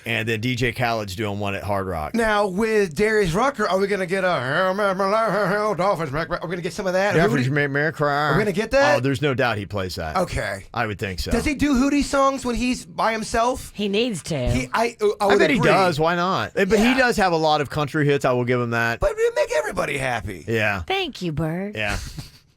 And then DJ Khaled's doing one at Hard Rock. Now, with Darius Rucker, are we going to get Dolphins? Are we going to get some of that? Are we Are we going to get that? Oh, there's no doubt he plays that. Okay. I would think so. Does he do Hootie songs when he's by himself? He needs to. I I bet he agree. does. Why not? But he does have a lot of country hits. I will give him that. But it make everybody happy. Yeah. Thank you, Bird. Yeah.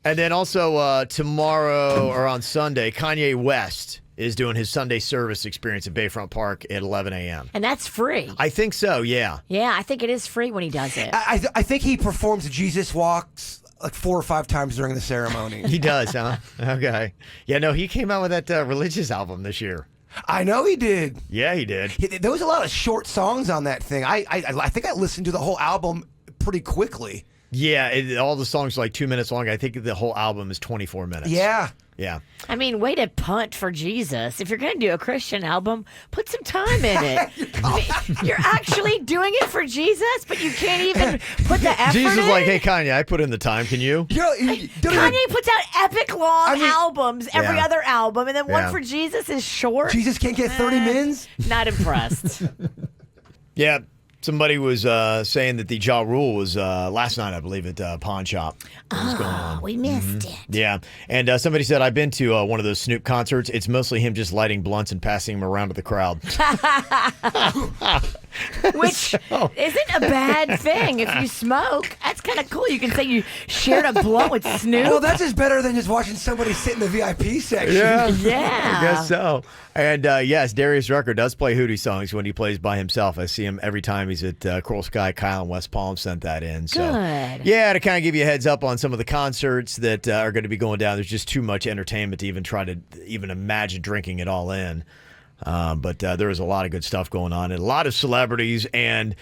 And then also tomorrow or on Sunday, Kanye West is doing his Sunday service experience at Bayfront Park at 11 a.m. And that's free. I think so, yeah. Yeah, I think it is free when he does it. I think he performs Jesus Walks like 4 or 5 times during the ceremony. He does, huh? Okay. Yeah, no, he came out with that religious album this year. I know he did. Yeah, he did. There was a lot of short songs on that thing. I think I listened to the whole album pretty quickly. Yeah, all the songs are like 2 minutes long. I think the whole album is 24 minutes. Yeah. Yeah. I mean, way to punt for Jesus. If you're going to do a Christian album, put some time in it. I mean, you're actually doing it for Jesus, but you can't even put the effort Jesus in. is like, hey, Kanye, I put in the time. Can you? Kanye puts out epic long albums, every Yeah. other album, and then one Yeah. for Jesus is short. Jesus can't get 30 mins? Not impressed. Yeah. Somebody was saying that the Ja Rule was last night, I believe, at Pawn Shop. What was going on? We missed it. Yeah. And somebody said, I've been to one of those Snoop concerts. It's mostly him just lighting blunts and passing them around to the crowd. Which isn't a bad thing if you smoke. That's kind of cool. You can say you shared a blunt with Snoop. Well, that's just better than just watching somebody sit in the VIP section. Yeah. I guess so. And yes, Darius Rucker does play Hootie songs when he plays by himself. I see him every time he's at Coral Sky. Kyle in West Palm sent that in. So, Good. yeah, to kind of give you a heads up on some of the concerts that are going to be going down. There's just too much entertainment to even try to even imagine drinking it all in. But there is a lot of good stuff going on, and a lot of celebrities, and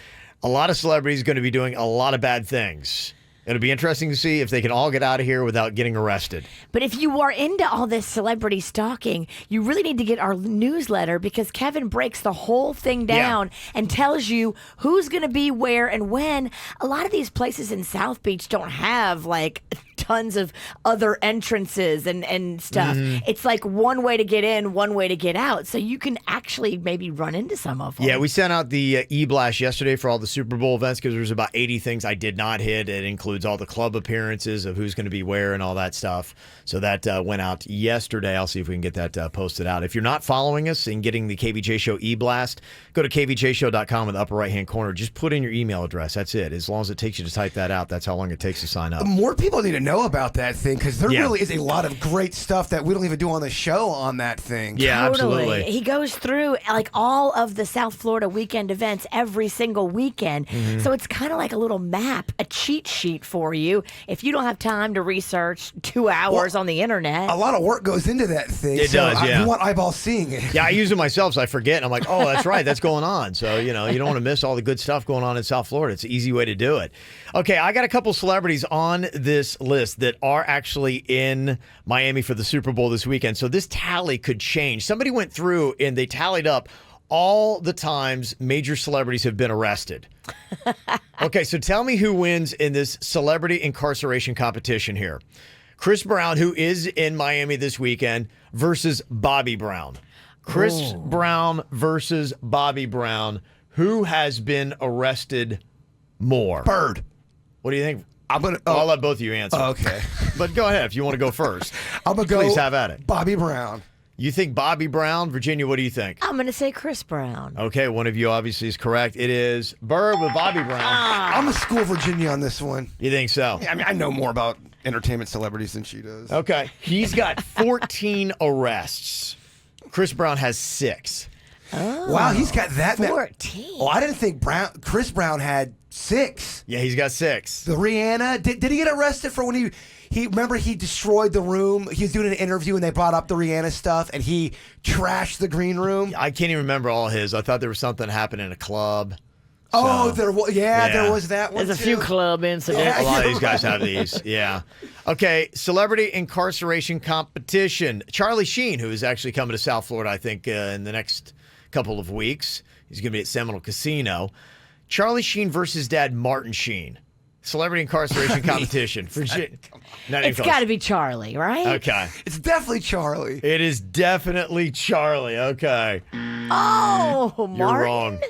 a lot of celebrities going to be doing a lot of bad things. It'll be interesting to see if they can all get out of here without getting arrested. But if you are into all this celebrity stalking, you really need to get our newsletter because Kevin breaks the whole thing down and tells you who's going to be where and when. A lot of these places in South Beach don't have like tons of other entrances and stuff. It's like one way to get in, one way to get out. So you can actually maybe run into some of them. Yeah, we sent out the e-blast yesterday for all the Super Bowl events because there's about 80 things I did not hit. It includes all the club appearances of who's going to be where and all that stuff. So that went out yesterday. I'll see if we can get that posted out. If you're not following us and getting the KVJ Show e-blast, go to kvjshow.com in the upper right-hand corner. Just put in your email address. That's it. As long as it takes you to type that out, that's how long it takes to sign up. More people need to know about that thing because there Yeah. really is a lot of great stuff that we don't even do on the show on that thing. Yeah, Totally. absolutely. He goes through like all of the South Florida weekend events every single weekend. So it's kind of like a little map, a cheat sheet for you if you don't have time to research 2 hours on the internet. A lot of work goes into that thing. It does, yeah. You want eyeballs seeing it. Yeah, I use it myself, so I forget. And I'm like, oh, that's right. That's going on. So, you know, you don't want to miss all the good stuff going on in South Florida. It's an easy way to do it. Okay, I got a couple celebrities on this list that are actually in Miami for the Super Bowl this weekend. So this tally could change. Somebody went through and they tallied up all the times major celebrities have been arrested. Okay, so tell me who wins in this celebrity incarceration competition here. Chris Brown, who is in Miami this weekend, versus Bobby Brown. Chris Brown versus Bobby Brown. Who has been arrested more? Bird. What do you think? I'll let both of you answer. Okay. But go ahead if you want to go first. I'm going to go. Please have at it. Bobby Brown. You think Bobby Brown? Virginia, what do you think? I'm going to say Chris Brown. Okay, one of you obviously is correct. It is Bird with Bobby Brown. I'm a school Virginia on this one. You think so? I mean, I know more about entertainment celebrities than she does. Okay. He's got 14 arrests. Chris Brown has 6. Wow, he's got that. 14. Oh, I didn't think Chris Brown had 6. Yeah, he's got 6. The Rihanna. Did he get arrested for when he remember he destroyed the room? He was doing an interview and they brought up the Rihanna stuff and he trashed the green room. I can't even remember all his. I thought there was something happening in a club. Oh, So, there was. Yeah, there was that one. There's a too. few club incidents. Yeah, A lot of you're these guys right. have these. Yeah. Okay. Celebrity incarceration competition. Charlie Sheen, who is actually coming to South Florida, I think, in the next couple of weeks. He's going to be at Seminole Casino. Charlie Sheen versus dad Martin Sheen. Celebrity incarceration competition. It's got to be Charlie, right? Okay. It's definitely Charlie. It is definitely Charlie. Okay. Oh, Martin. You're wrong.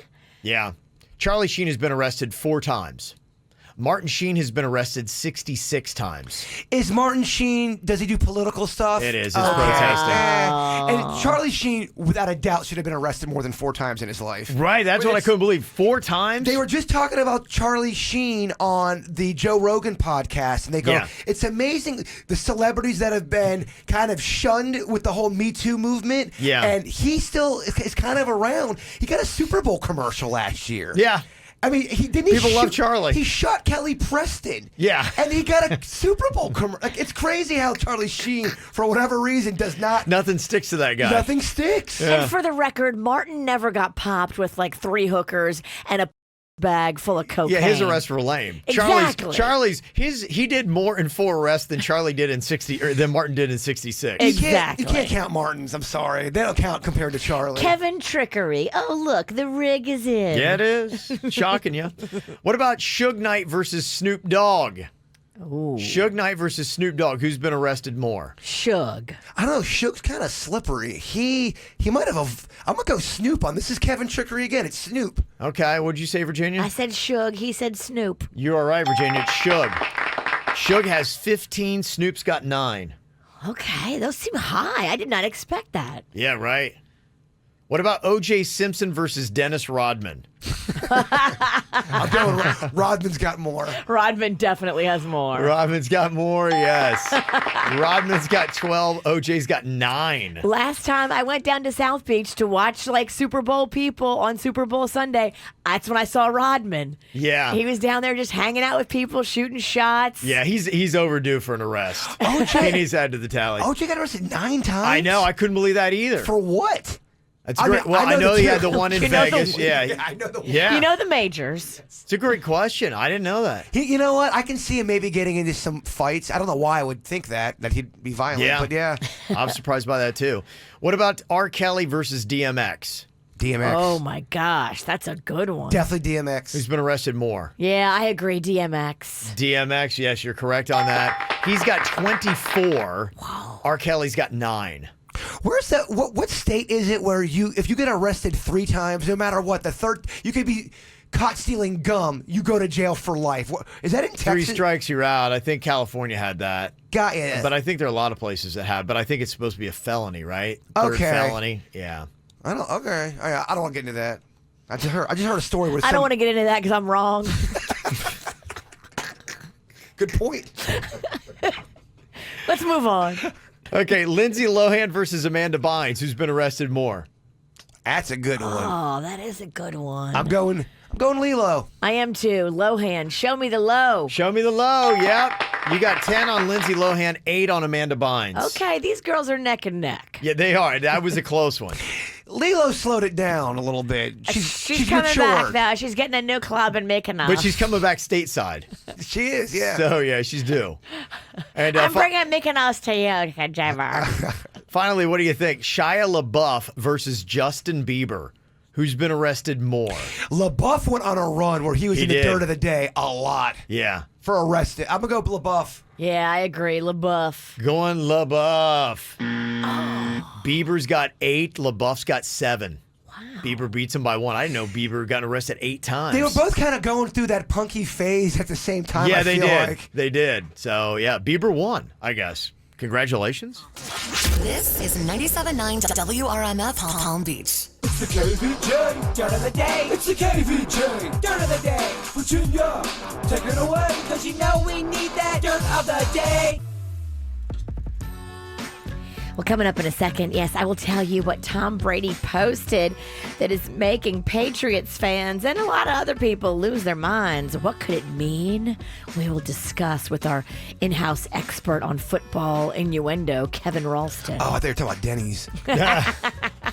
Yeah. Charlie Sheen has been arrested 4 times. Martin Sheen has been arrested 66 times. Is Martin Sheen, does he do political stuff? It is. It's protesting. And Charlie Sheen, without a doubt, should have been arrested more than 4 times in his life. Right. That's what I couldn't believe. 4 times? They were just talking about Charlie Sheen on the Joe Rogan podcast, and they go, Yeah. it's amazing the celebrities that have been kind of shunned with the whole Me Too movement. Yeah. And he still is kind of around. He got a Super Bowl commercial last year. Yeah. I mean, People love Charlie. He shot Kelly Preston. Yeah. And he got a Super Bowl commercial. Like, it's crazy how Charlie Sheen, for whatever reason, does not. Nothing sticks to that guy. Nothing sticks. And for the record, Martin never got popped with like 3 hookers and a bag full of cocaine. Yeah, his arrests were lame. Exactly. Charlie's he did more in 4 arrests than Charlie did in 60 or than Martin did in 66. Exactly. You can't count Martins. I'm sorry. They don't count compared to Charlie. Kevin Trickery. Oh, look, the rig is in. Yeah, it is. Shocking you. What about Suge Knight versus Snoop Dogg? Ooh. Suge Knight versus Snoop Dogg. Who's been arrested more? Suge. I don't know. Suge's kind of slippery. He might have. I'm gonna go Snoop on this. Is Kevin Trickery again? It's Snoop. Okay, what'd you say, Virginia? I said Suge. He said Snoop. You are right, Virginia. It's Suge. Suge has 15. Snoop's got 9. Okay, those seem high. I did not expect that. Yeah, right. What about O.J. Simpson versus Dennis Rodman? I'm going. Rodman's got more. Rodman definitely has more. Rodman's got more, yes. Rodman's got 12. O.J.'s got 9. Last time I went down to South Beach to watch like Super Bowl people on Super Bowl Sunday, that's when I saw Rodman. Yeah. He was down there just hanging out with people, shooting shots. Yeah, he's overdue for an arrest. O.J. He needs to add to the tally. OJ got arrested 9 times. I know. I couldn't believe that either. For what? That's I great. mean, Well, I know the he had two. the one in You know the- Vegas. Yeah. I know the. Yeah. You know the majors. It's a great question. I didn't know that. You know what? I can see him maybe getting into some fights. I don't know why I would think that he'd be violent. Yeah. But yeah, I'm surprised by that, too. What about R. Kelly versus DMX? DMX. Oh my gosh, that's a good one. Definitely DMX. Who's been arrested more? Yeah, I agree. DMX. DMX, yes, you're correct on that. He's got 24. Wow. R. Kelly's got 9. Where's that? What state is it where if you get arrested 3 times, no matter what, the third you could be caught stealing gum, you go to jail for life. Is that in Texas? 3 strikes, you're out. I think California had that. Got ya. But I think there are a lot of places that have. But I think it's supposed to be a felony, right? Third Okay. felony. Yeah. I don't. Okay. I don't want to get into that. I just heard a story where I don't want to get into that because I'm wrong. Good point. Let's move on. Okay, Lindsay Lohan versus Amanda Bynes. Who's been arrested more? That's a good one. Oh, that is a good one. I'm going Lilo. I am too. Lohan, show me the low. Show me the low. Yep. You got 10 on Lindsay Lohan, 8 on Amanda Bynes. Okay, these girls are neck and neck. Yeah, they are. That was a close one. Lilo slowed it down a little bit. She's coming back matured. now. She's getting a new club and making us. But she's coming back stateside. She is, yeah. So, yeah, she's due. And I'm bringing Mickey Mouse to you, Jabber. finally, what do you think? Shia LaBeouf versus Justin Bieber. Who's been arrested more? LaBeouf went on a run where he was in the did. dirt of the day a lot Yeah. for arrested. I'm going to go LaBeouf. Yeah, I agree. LaBeouf. Going LaBeouf. Bieber's got 8. LaBeouf's got 7. Wow. Bieber beats him by 1. I didn't know Bieber got arrested 8 times. They were both kind of going through that punky phase at the same time. Yeah, I they feel did. Like. They did. So, yeah, Bieber won, I guess. Congratulations. This is 97.9 WRMF Palm Beach. It's the KVJ Dirt of the Day. It's the KVJ Dirt of the Day. Virginia, take it away. Cause you know we need that Dirt of the Day. Well, coming up in a second, yes, I will tell you what Tom Brady posted that is making Patriots fans and a lot of other people lose their minds. What could it mean? We will discuss with our in-house expert on football innuendo, Kevin Ralston. Oh, I thought you were talking about Denny's.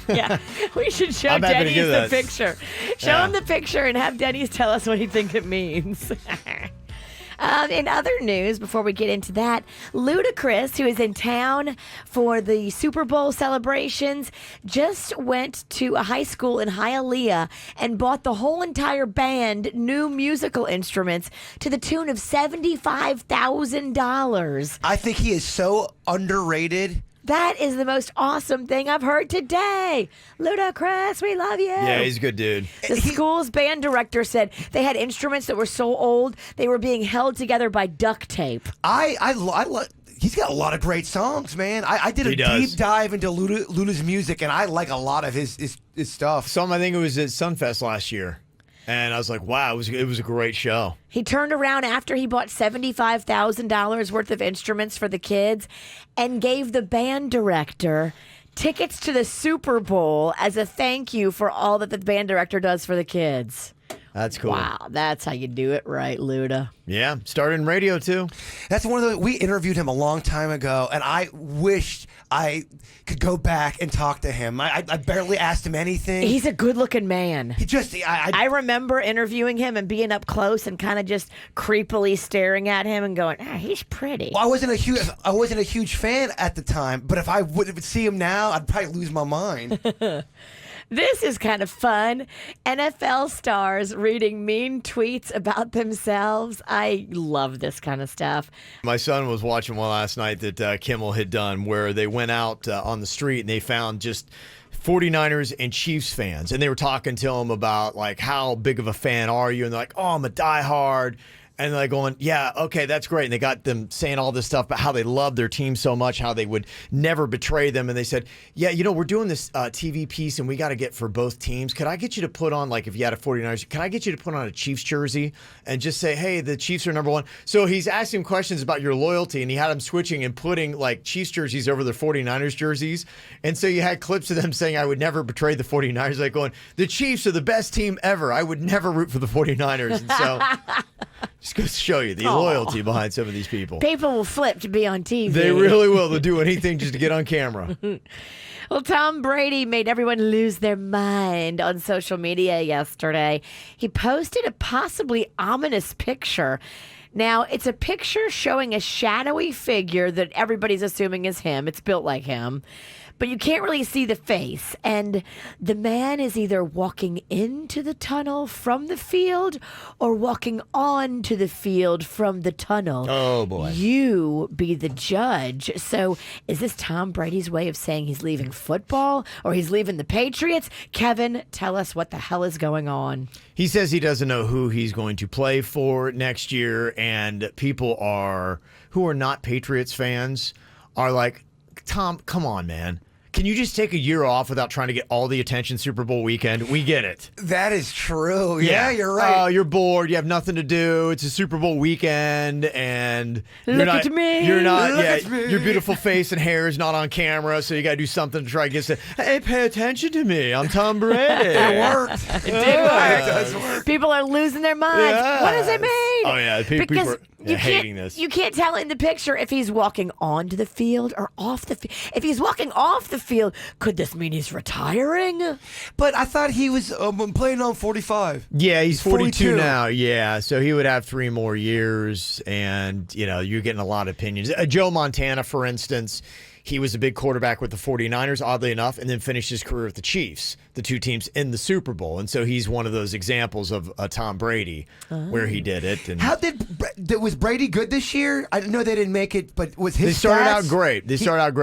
Yeah, we should show I'm happy to Denny's do the that. picture. Show him the picture and have Denny's tell us what he thinks it means. In other news, before we get into that, Ludacris, who is in town for the Super Bowl celebrations, just went to a high school in Hialeah and bought the whole entire band new musical instruments to the tune of $75,000. I think he is so underrated. That is the most awesome thing I've heard today. Ludacris, we love you. Yeah, he's a good dude. The school's band director said they had instruments that were so old they were being held together by duct tape. He's got a lot of great songs, man. I did He a does. deep dive into Luda's music, and I like a lot of his stuff. I think it was at Sunfest last year. And I was like, wow, it was a great show. He turned around after he bought $75,000 worth of instruments for the kids and gave the band director tickets to the Super Bowl as a thank you for all that the band director does for the kids. That's cool. Wow, that's how you do it right, Luda. Yeah, started in radio too. That's one of the. We interviewed him a long time ago, and I wished I could go back and talk to him. I barely asked him anything. He's a good-looking man. He just. I remember interviewing him and being up close and kind of just creepily staring at him and going, he's pretty. Well, I wasn't a huge fan at the time, but if I would see him now, I'd probably lose my mind. This is kind of fun. NFL stars reading mean tweets about themselves. I love this kind of stuff. My son was watching one last night that Kimmel had done where they went out on the street and they found just 49ers and Chiefs fans. And they were talking to him about, like, how big of a fan are you? And they're like, oh, I'm a diehard. And they're going, yeah, okay, that's great. And they got them saying all this stuff about how they love their team so much, how they would never betray them. And they said, yeah, we're doing this TV piece and we got to get for both teams. Could I get you to put on, like, if you had a 49ers, can I get you to put on a Chiefs jersey and just say, hey, the Chiefs are number one? So he's asking questions about your loyalty, and he had them switching and putting, like, Chiefs jerseys over their 49ers jerseys. And so you had clips of them saying, I would never betray the 49ers. Like going, the Chiefs are the best team ever. I would never root for the 49ers. And so just goes to show you the loyalty behind some of these people. People will flip to be on TV. They really will. They'll do anything just to get on camera. Well, Tom Brady made everyone lose their mind on social media yesterday. He posted a possibly ominous picture. Now, it's a picture showing a shadowy figure that everybody's assuming is him. It's built like him. But you can't really see the face. And the man is either walking into the tunnel from the field or walking onto the field from the tunnel. Oh, boy. You be the judge. So is this Tom Brady's way of saying he's leaving football or he's leaving the Patriots? Kevin, tell us what the hell is going on. He says he doesn't know who he's going to play for next year. And people who are not Patriots fans are like, Tom, come on, man. Can you just take a year off without trying to get all the attention Super Bowl weekend? We get it. That is true. Yeah, you're right. You're bored. You have nothing to do. It's a Super Bowl weekend, and Look at me. You're not. Look Yeah, at me. your beautiful face and hair is not on camera, so you got to do something to try to get. Hey, pay attention to me. I'm Tom Brady. It worked. It does work. People are losing their minds. Yeah. What does it mean? Oh yeah, people are hating this. You can't tell in the picture if he's walking onto the field or off the field. If he's walking off the field, could this mean he's retiring? But I thought he was playing on 45. Yeah, he's 42 42 now. Yeah, so he would have 3 more years, and you're getting a lot of opinions. Joe Montana, for instance, he was a big quarterback with the 49ers, oddly enough, and then finished his career with the Chiefs, the two teams in the Super Bowl. And so he's one of those examples of Tom Brady where he did it. And Was Brady good this year? I know they didn't make it, but was his They started stats? out great.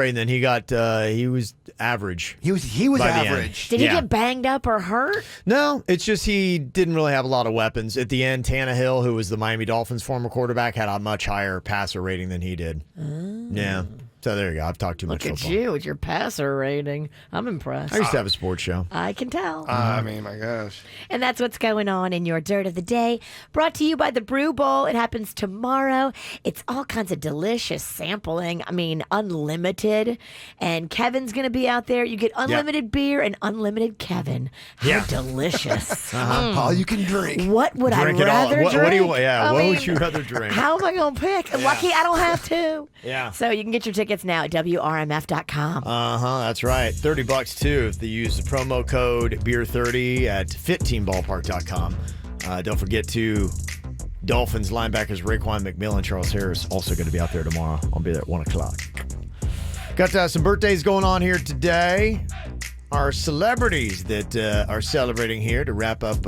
And then he was average. He was by the end. average. Did he get banged up or hurt? No, it's just he didn't really have a lot of weapons. At the end, Tannehill, who was the Miami Dolphins' former quarterback, had a much higher passer rating than he did. Yeah. So there you go. I've talked too much Look at football. you with your passer rating. I'm impressed. I used to have a sports show. I can tell. I mean, my gosh. And that's what's going on in your Dirt of the Day. Brought to you by the Brew Bowl. It happens tomorrow. It's all kinds of delicious sampling. I mean, unlimited. And Kevin's going to be out there. You get unlimited beer and unlimited Kevin. How delicious. All you can drink. What would Drink I it all. rather What drink? do you? Yeah. I What mean, would you rather drink? How am I going to pick? Lucky I don't have to. Yeah. So you can get your tickets now at WRMF.com. That's right. $30 too if they use the promo code beer30 at fitteamballpark.com. Don't forget to Dolphins linebackers Raekwon McMillan and Charles Harris also going to be out there tomorrow. I'll be there at 1 o'clock. Got some birthdays going on here today. Our celebrities that are celebrating here to wrap up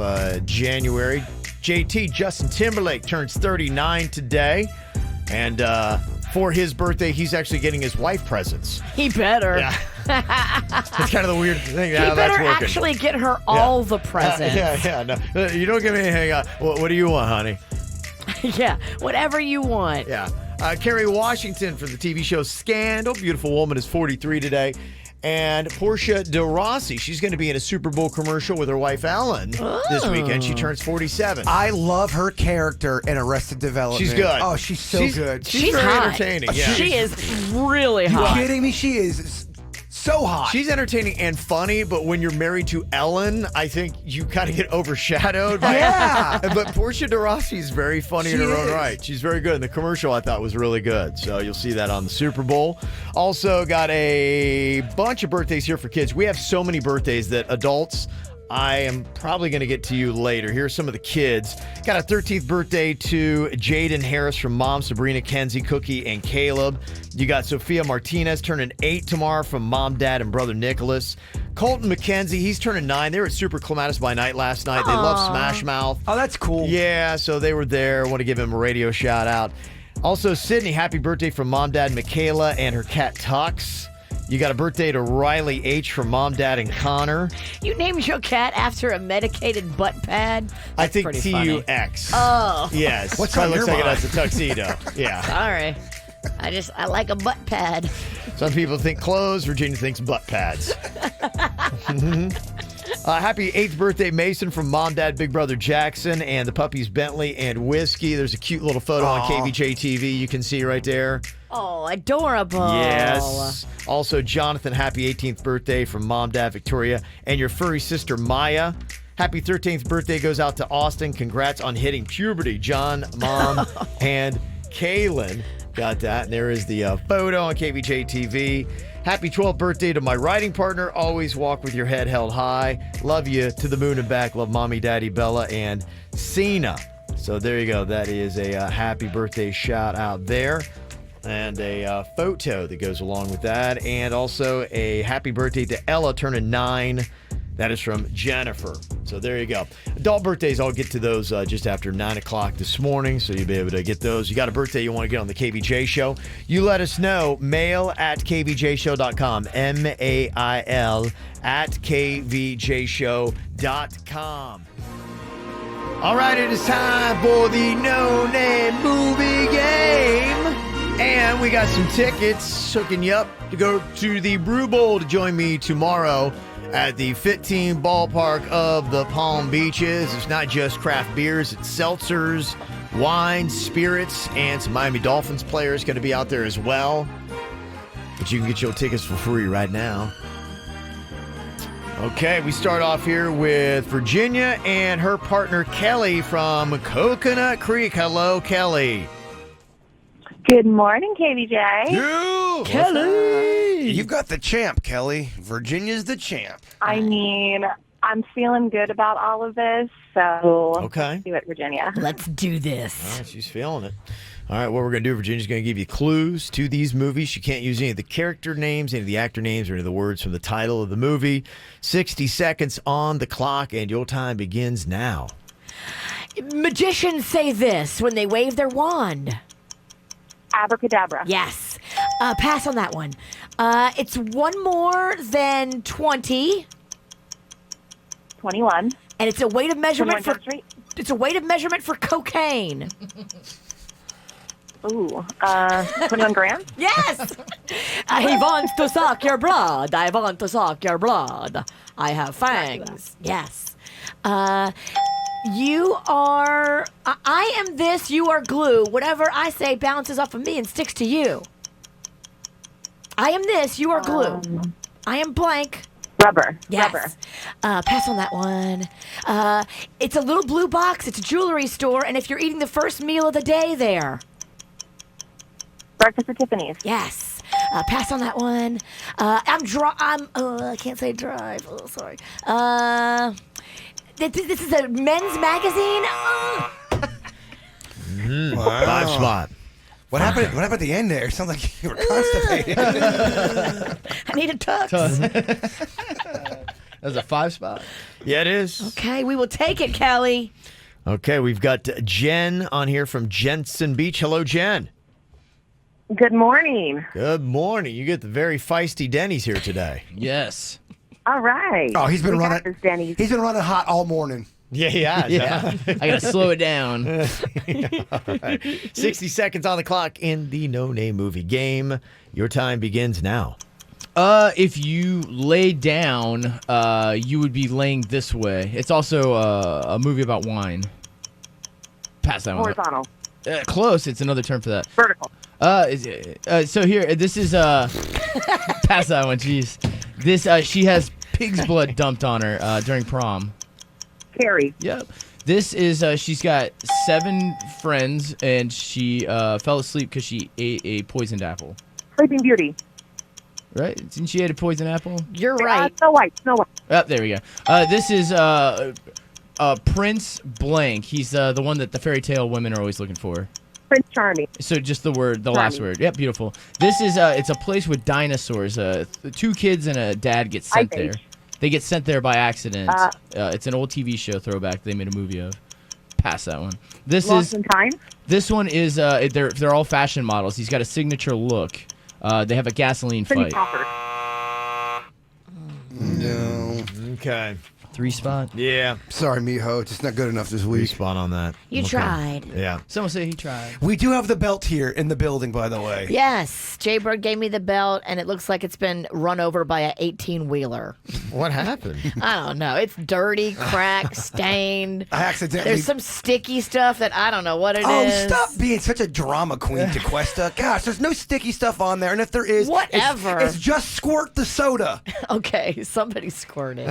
January. JT, Justin Timberlake, turns 39 today. And for his birthday, he's actually getting his wife presents. He better. Yeah. It's kind of the weird thing. He How that's better working. actually get her all the presents. No. You don't give me anything. What do you want, honey? Yeah, whatever you want. Yeah. Kerry Washington for the TV show Scandal. Beautiful woman is 43 today. And Portia de Rossi, she's going to be in a Super Bowl commercial with her wife Ellen this weekend. She turns 47. I love her character in Arrested Development. She's good. Oh, she's good. She's very hot. entertaining. Yeah. She is really You hot. kidding me? She is So hot. She's entertaining and funny, but when you're married to Ellen, I think you kind of get overshadowed by But Portia de Rossi is very funny in her own right. She's very good. And the commercial I thought was really good. So you'll see that on the Super Bowl. Also got a bunch of birthdays here for kids. We have so many birthdays that adults, I am probably going to get to you later. Here's some of the kids. Got a 13th birthday to Jaden Harris from Mom, Sabrina, Kenzie, Cookie, and Caleb. You got Sophia Martinez turning 8 tomorrow from Mom, Dad, and brother Nicholas. Colton McKenzie, he's turning 9. They were at Super Clematis by Night last night. They love Smash Mouth. Oh, that's cool. Yeah, so they were there. I want to give him a radio shout out. Also, Sydney, happy birthday from Mom, Dad, Michaela, and her cat Tux. You got a birthday to Riley H. from Mom, Dad, and Connor. You named your cat after a medicated butt pad? I think pretty funny. TUX. Oh. Yes. What's Probably on looks your like it mind? has a tuxedo. Yeah. Sorry. I like a butt pad. Some people think clothes. Virginia thinks butt pads. Happy 8th birthday, Mason, from Mom, Dad, Big Brother Jackson, and the puppies Bentley and Whiskey. There's a cute little photo on KVJ TV you can see right there. Oh, adorable. Yes. Also, Jonathan, happy 18th birthday from Mom, Dad, Victoria, and your furry sister, Maya. Happy 13th birthday goes out to Austin. Congrats on hitting puberty, John, Mom, and Kaylin. Got that. And there is the photo on KVJ TV. Happy 12th birthday to my writing partner. Always walk with your head held high. Love you to the moon and back. Love Mommy, Daddy, Bella, and Cena. So there you go. That is a happy birthday shout out there. And a photo that goes along with that. And also a happy birthday to Ella turning 9. That is from Jennifer. So there you go. Adult birthdays, I'll get to those just after 9 o'clock this morning. So you'll be able to get those. You got a birthday you want to get on the KVJ Show, you let us know. Mail at kvjshow.com. MAIL at kvjshow.com. All right, it is time for the No Name Movie Game. And we got some tickets hooking you up to go to the Brew Bowl to join me tomorrow at the Fit Team Ballpark of the Palm Beaches. It's not just craft beers, it's seltzers, wines, spirits, and some Miami Dolphins players going to be out there as well. But you can get your tickets for free right now. Okay, we start off here with Virginia and her partner Kelly from Coconut Creek. Hello, Kelly. Good morning, KVJ. Kelly! You got the champ, Kelly. Virginia's the champ. I mean, I'm feeling good about all of this, so Okay. let's do it, Virginia. Let's do this. All right, she's feeling it. All right, what we're going to do, Virginia's going to give you clues to these movies. She can't use any of the character names, any of the actor names, or any of the words from the title of the movie. 60 seconds on the clock, and your time begins now. Magicians say this when they wave their wand. Abracadabra. Yes. Pass on that one. It's one more than 20. 21. And it's a weight of measurement 21 for Jump Street. it's a weight of measurement for cocaine. Ooh, 21 grams? Yes. He wants to suck your blood. I want to suck your blood. I have fangs. Yes. You are... I am this, you are glue. Whatever I say bounces off of me and sticks to you. I am this, you are glue. I am blank. Rubber. Yes. Rubber. Pass on that one. It's a little blue box. It's a jewelry store. And if you're eating the first meal of the day there. Breakfast at Tiffany's. Yes. Pass on that one. I can't say drive. Oh, sorry. This is a men's magazine. Wow. 5 spot. What happened at the end there? It sounds like you were constipated. I need a tux. That was a 5 spot. Yeah, it is. Okay, we will take it, Kelly. Okay, we've got Jen on here from Jensen Beach. Hello, Jen. Good morning. Good morning. You get the very feisty Denny's here today. Yes. All right. Oh, he's been We got running. this, Denny's. He's been running hot all morning. Yeah, yeah. Yeah. I got to slow it down. All right. 60 seconds on the clock in the No Name Movie Game. Your time begins now. If you lay down, you would be laying this way. It's also a movie about wine. Pass that one. Horizontal. Close. It's another term for that. Vertical. So here, this is pass that one. Jeez. This she has pig's blood dumped on her during prom. Carrie. Yep. This is she's got 7 friends and she fell asleep because she ate a poisoned apple. Sleeping Beauty. Right? Didn't she ate a poisoned apple? You're right. Snow White. Snow White. Oh, there we go. This is Prince Blank. He's the one that the fairy tale women are always looking for. Prince Charming. So just the last word. Yep, beautiful. This is it's a place with dinosaurs. 2 kids and a dad get sent there. They get sent there by accident. It's an old TV show throwback they made a movie of. Pass that one. Lost in Time. This one is they're all fashion models. He's got a signature look. They have a gasoline fight. No. Okay. 3 spot. Yeah. Sorry, Miho. Just not good enough this 3 week. spot on that. You tried. Yeah. Someone say he tried. We do have the belt here in the building, by the way. Yes, Jaybird gave me the belt, and it looks like it's been run over by a 18-wheeler. What happened? I don't know. It's dirty, cracked, stained. I accidentally. There's some sticky stuff that I don't know what it is. Oh, stop being such a drama queen, DeQuesta. Gosh, there's no sticky stuff on there, and if there is, Whatever. It's just squirt the soda. Okay, somebody squirted.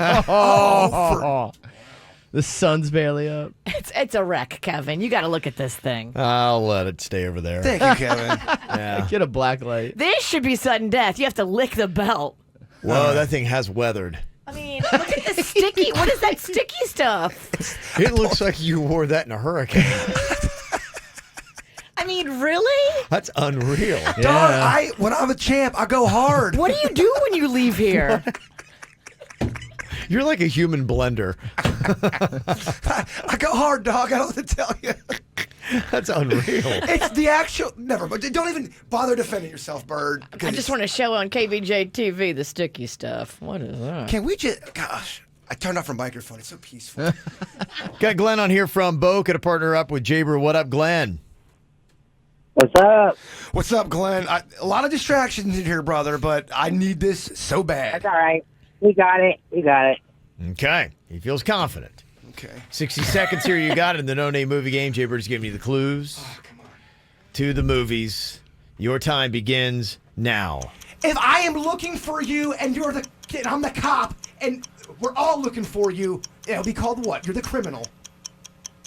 The sun's barely up. It's a wreck, Kevin. You got to look at this thing. I'll let it stay over there. Thank you, Kevin. Yeah. Get a black light. This should be sudden death. You have to lick the belt. Whoa, that thing has weathered. I mean, look at the sticky. What is that sticky stuff? It looks like you wore that in a hurricane. I mean, really? That's unreal. Dog, when I'm a champ, I go hard. What do you do when you leave here? You're like a human blender. I go hard, dog. I don't have to tell you. That's unreal. It's the actual. Never. But don't even bother defending yourself, Bird. I just want to show on KVJ TV the sticky stuff. What is that? Can we just? Gosh, I turned off our microphone. It's so peaceful. Got Glenn on here from Boca to partner up with Jaber. What up, Glenn? What's up? What's up, Glenn? A lot of distractions in here, brother, but I need this so bad. That's all right. We got it. We got it. Okay. He feels confident. Okay. 60 seconds here. You got it in the No Name Movie Game. Jaybird's giving you the clues to the movies. Your time begins now. If I am looking for you and you're the kid, I'm the cop, and we're all looking for you, it'll be called what? You're the criminal.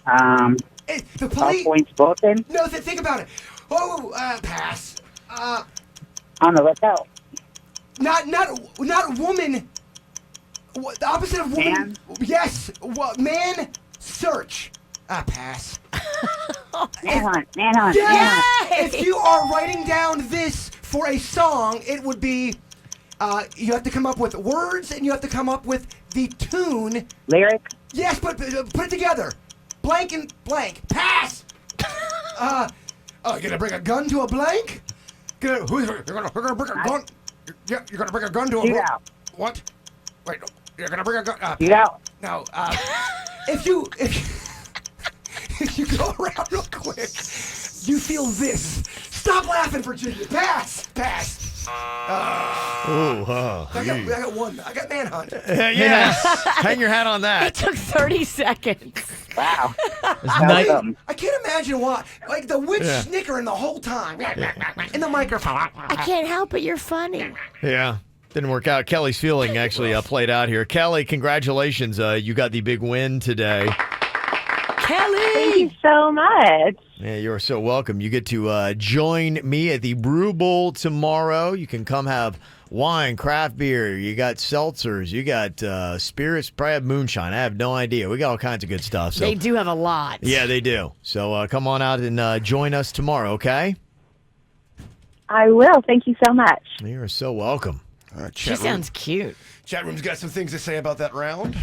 The police. Points bulletin. No, think about it. Oh, pass. On the lookout. Not woman. The opposite of woman. Man? Yes. Man. Search. Pass. Manhunt. Yes. If you are writing down this for a song, it would be. You have to come up with words and you have to come up with the tune. Lyric. Yes, but put it together. Blank and blank. Pass. You're gonna bring a gun to a blank? You're gonna bring a gun. You're gonna bring a gun to a blank. What? Wait, no. You're gonna bring a gun. No. If you go around real quick, you feel this. Stop laughing, Virginia. Pass. I got one. I got manhunt. Yes. Hang your hat on that. It took 30 seconds. Wow. I can't imagine why. Like the witch snickering the whole time. In the microphone. I can't help it. You're funny. Yeah. Didn't work out. Kelly's feeling actually played out here. Kelly, congratulations. You got the big win today. Kelly! Thank you so much. Yeah, you're so welcome. You get to join me at the Brew Bowl tomorrow. You can come have wine, craft beer. You got seltzers. You got spirits, probably have moonshine. I have no idea. We got all kinds of good stuff. So. They do have a lot. Yeah, they do. So come on out and join us tomorrow, okay? I will. Thank you so much. You're so welcome. She sounds cute. Chat room's got some things to say about that round.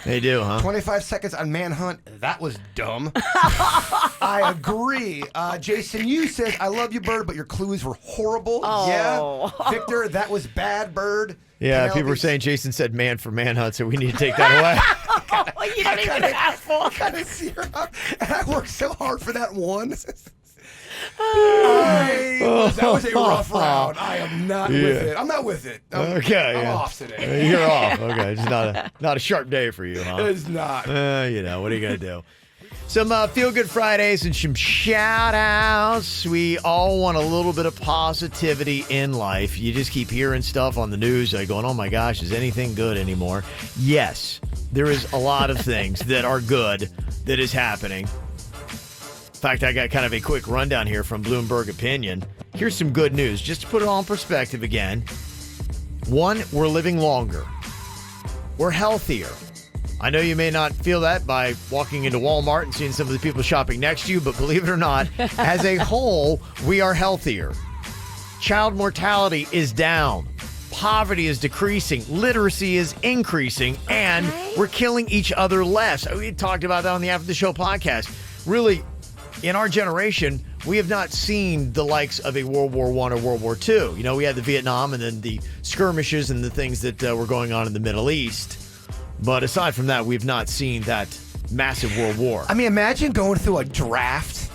They do, huh? 25 seconds on manhunt. That was dumb. I agree. Jason, you said, I love you, Bird, but your clues were horrible. Oh. Yeah. Victor, that was bad, Bird. Yeah, people were saying Jason said man for manhunt, so we need to take that away. You don't even have one. And I worked so hard for that one. That was a rough round. I am not with it. I'm not with it. I'm off today. You're off. Okay, it's not a sharp day for you, huh? It's not. What are you gonna do? Some Feel Good Fridays and some shout outs. We all want a little bit of positivity in life. You just keep hearing stuff on the news like going, oh my gosh, is anything good anymore? Yes, there is a lot of things that are good that is happening. In fact, I got kind of a quick rundown here from Bloomberg Opinion. Here's some good news, just to put it all in perspective again. One, we're living longer. We're healthier. I know you may not feel that by walking into Walmart and seeing some of the people shopping next to you, but believe it or not, as a whole, we are healthier. Child mortality is down. Poverty is decreasing. Literacy is increasing. And we're killing each other less. We talked about that on the After the Show podcast. Really, in our generation, we have not seen the likes of a World War I or World War II. You know, we had the Vietnam and then the skirmishes and the things that were going on in the Middle East. But aside from that, we've not seen that massive world war. I mean, imagine going through a draft.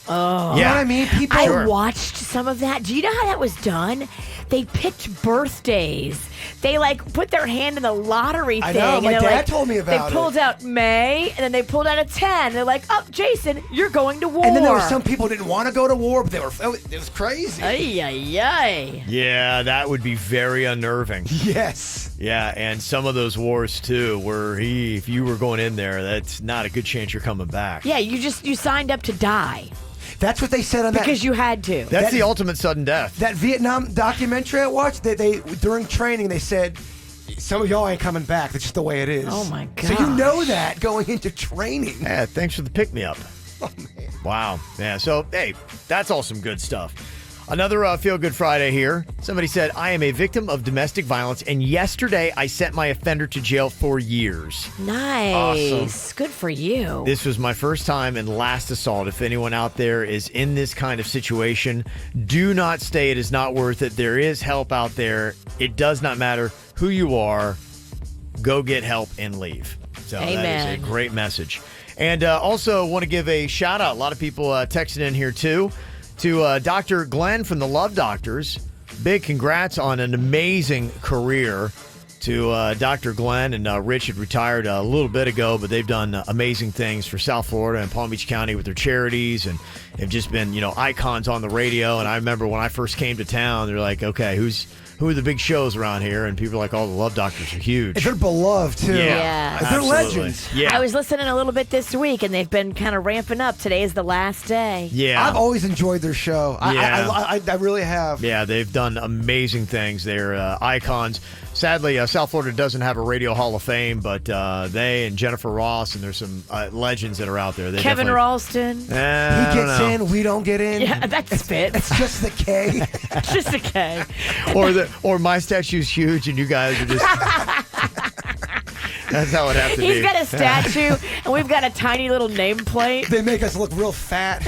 Oh. You know what I mean? People. I watched some of that. Do you know how that was done? They picked birthdays. They put their hand in the lottery thing. I know. My and dad told me about it. They pulled out May, and then they pulled out a 10. They're like, oh, Jason, you're going to war. And then there were some people who didn't want to go to war, but it was crazy. Ay, ay, ay. Yeah, that would be very unnerving. Yes. Yeah, and some of those wars, too, where if you were going in there, that's not a good chance you're coming back. Yeah, you signed up to die. That's what they said on that. Because you had to. That's the ultimate sudden death. That Vietnam documentary I watched, they during training, they said, some of y'all ain't coming back. That's just the way it is. Oh, my God. So you know that going into training. Yeah, thanks for the pick-me-up. Oh, man. Wow. Yeah, so, hey, that's all some good stuff. Another Feel Good Friday here. Somebody said, I am a victim of domestic violence, and yesterday I sent my offender to jail for years. Nice. Awesome. Good for you. This was my first time and last assault. If anyone out there is in this kind of situation, do not stay. It is not worth it. There is help out there. It does not matter who you are. Go get help and leave. So Amen. That is a great message. And also want to give a shout out. A lot of people texting in here too. To Dr. Glenn from the Love Doctors. Big congrats on an amazing career to Dr. Glenn. And Rich had retired a little bit ago, but they've done amazing things for South Florida and Palm Beach County with their charities and have just been, icons on the radio. And I remember when I first came to town, they're like, okay, who are the big shows around here? And people are like, oh, the Love Doctors are huge. They're beloved, too. Yeah. They're legends. Yeah. I was listening a little bit this week, and they've been kind of ramping up. Today is the last day. Yeah. I've always enjoyed their show. Yeah. I really have. Yeah, they've done amazing things. They're icons. Sadly, South Florida doesn't have a Radio Hall of Fame, but they and Jennifer Ross, and there's some legends that are out there. They Kevin Ralston. He gets in, we don't get in. Yeah, that's fit. It's just the K. It's just a K. Or my statue's huge, and you guys are just. That's how it has to be. He's got a statue, and we've got a tiny little nameplate. They make us look real fat.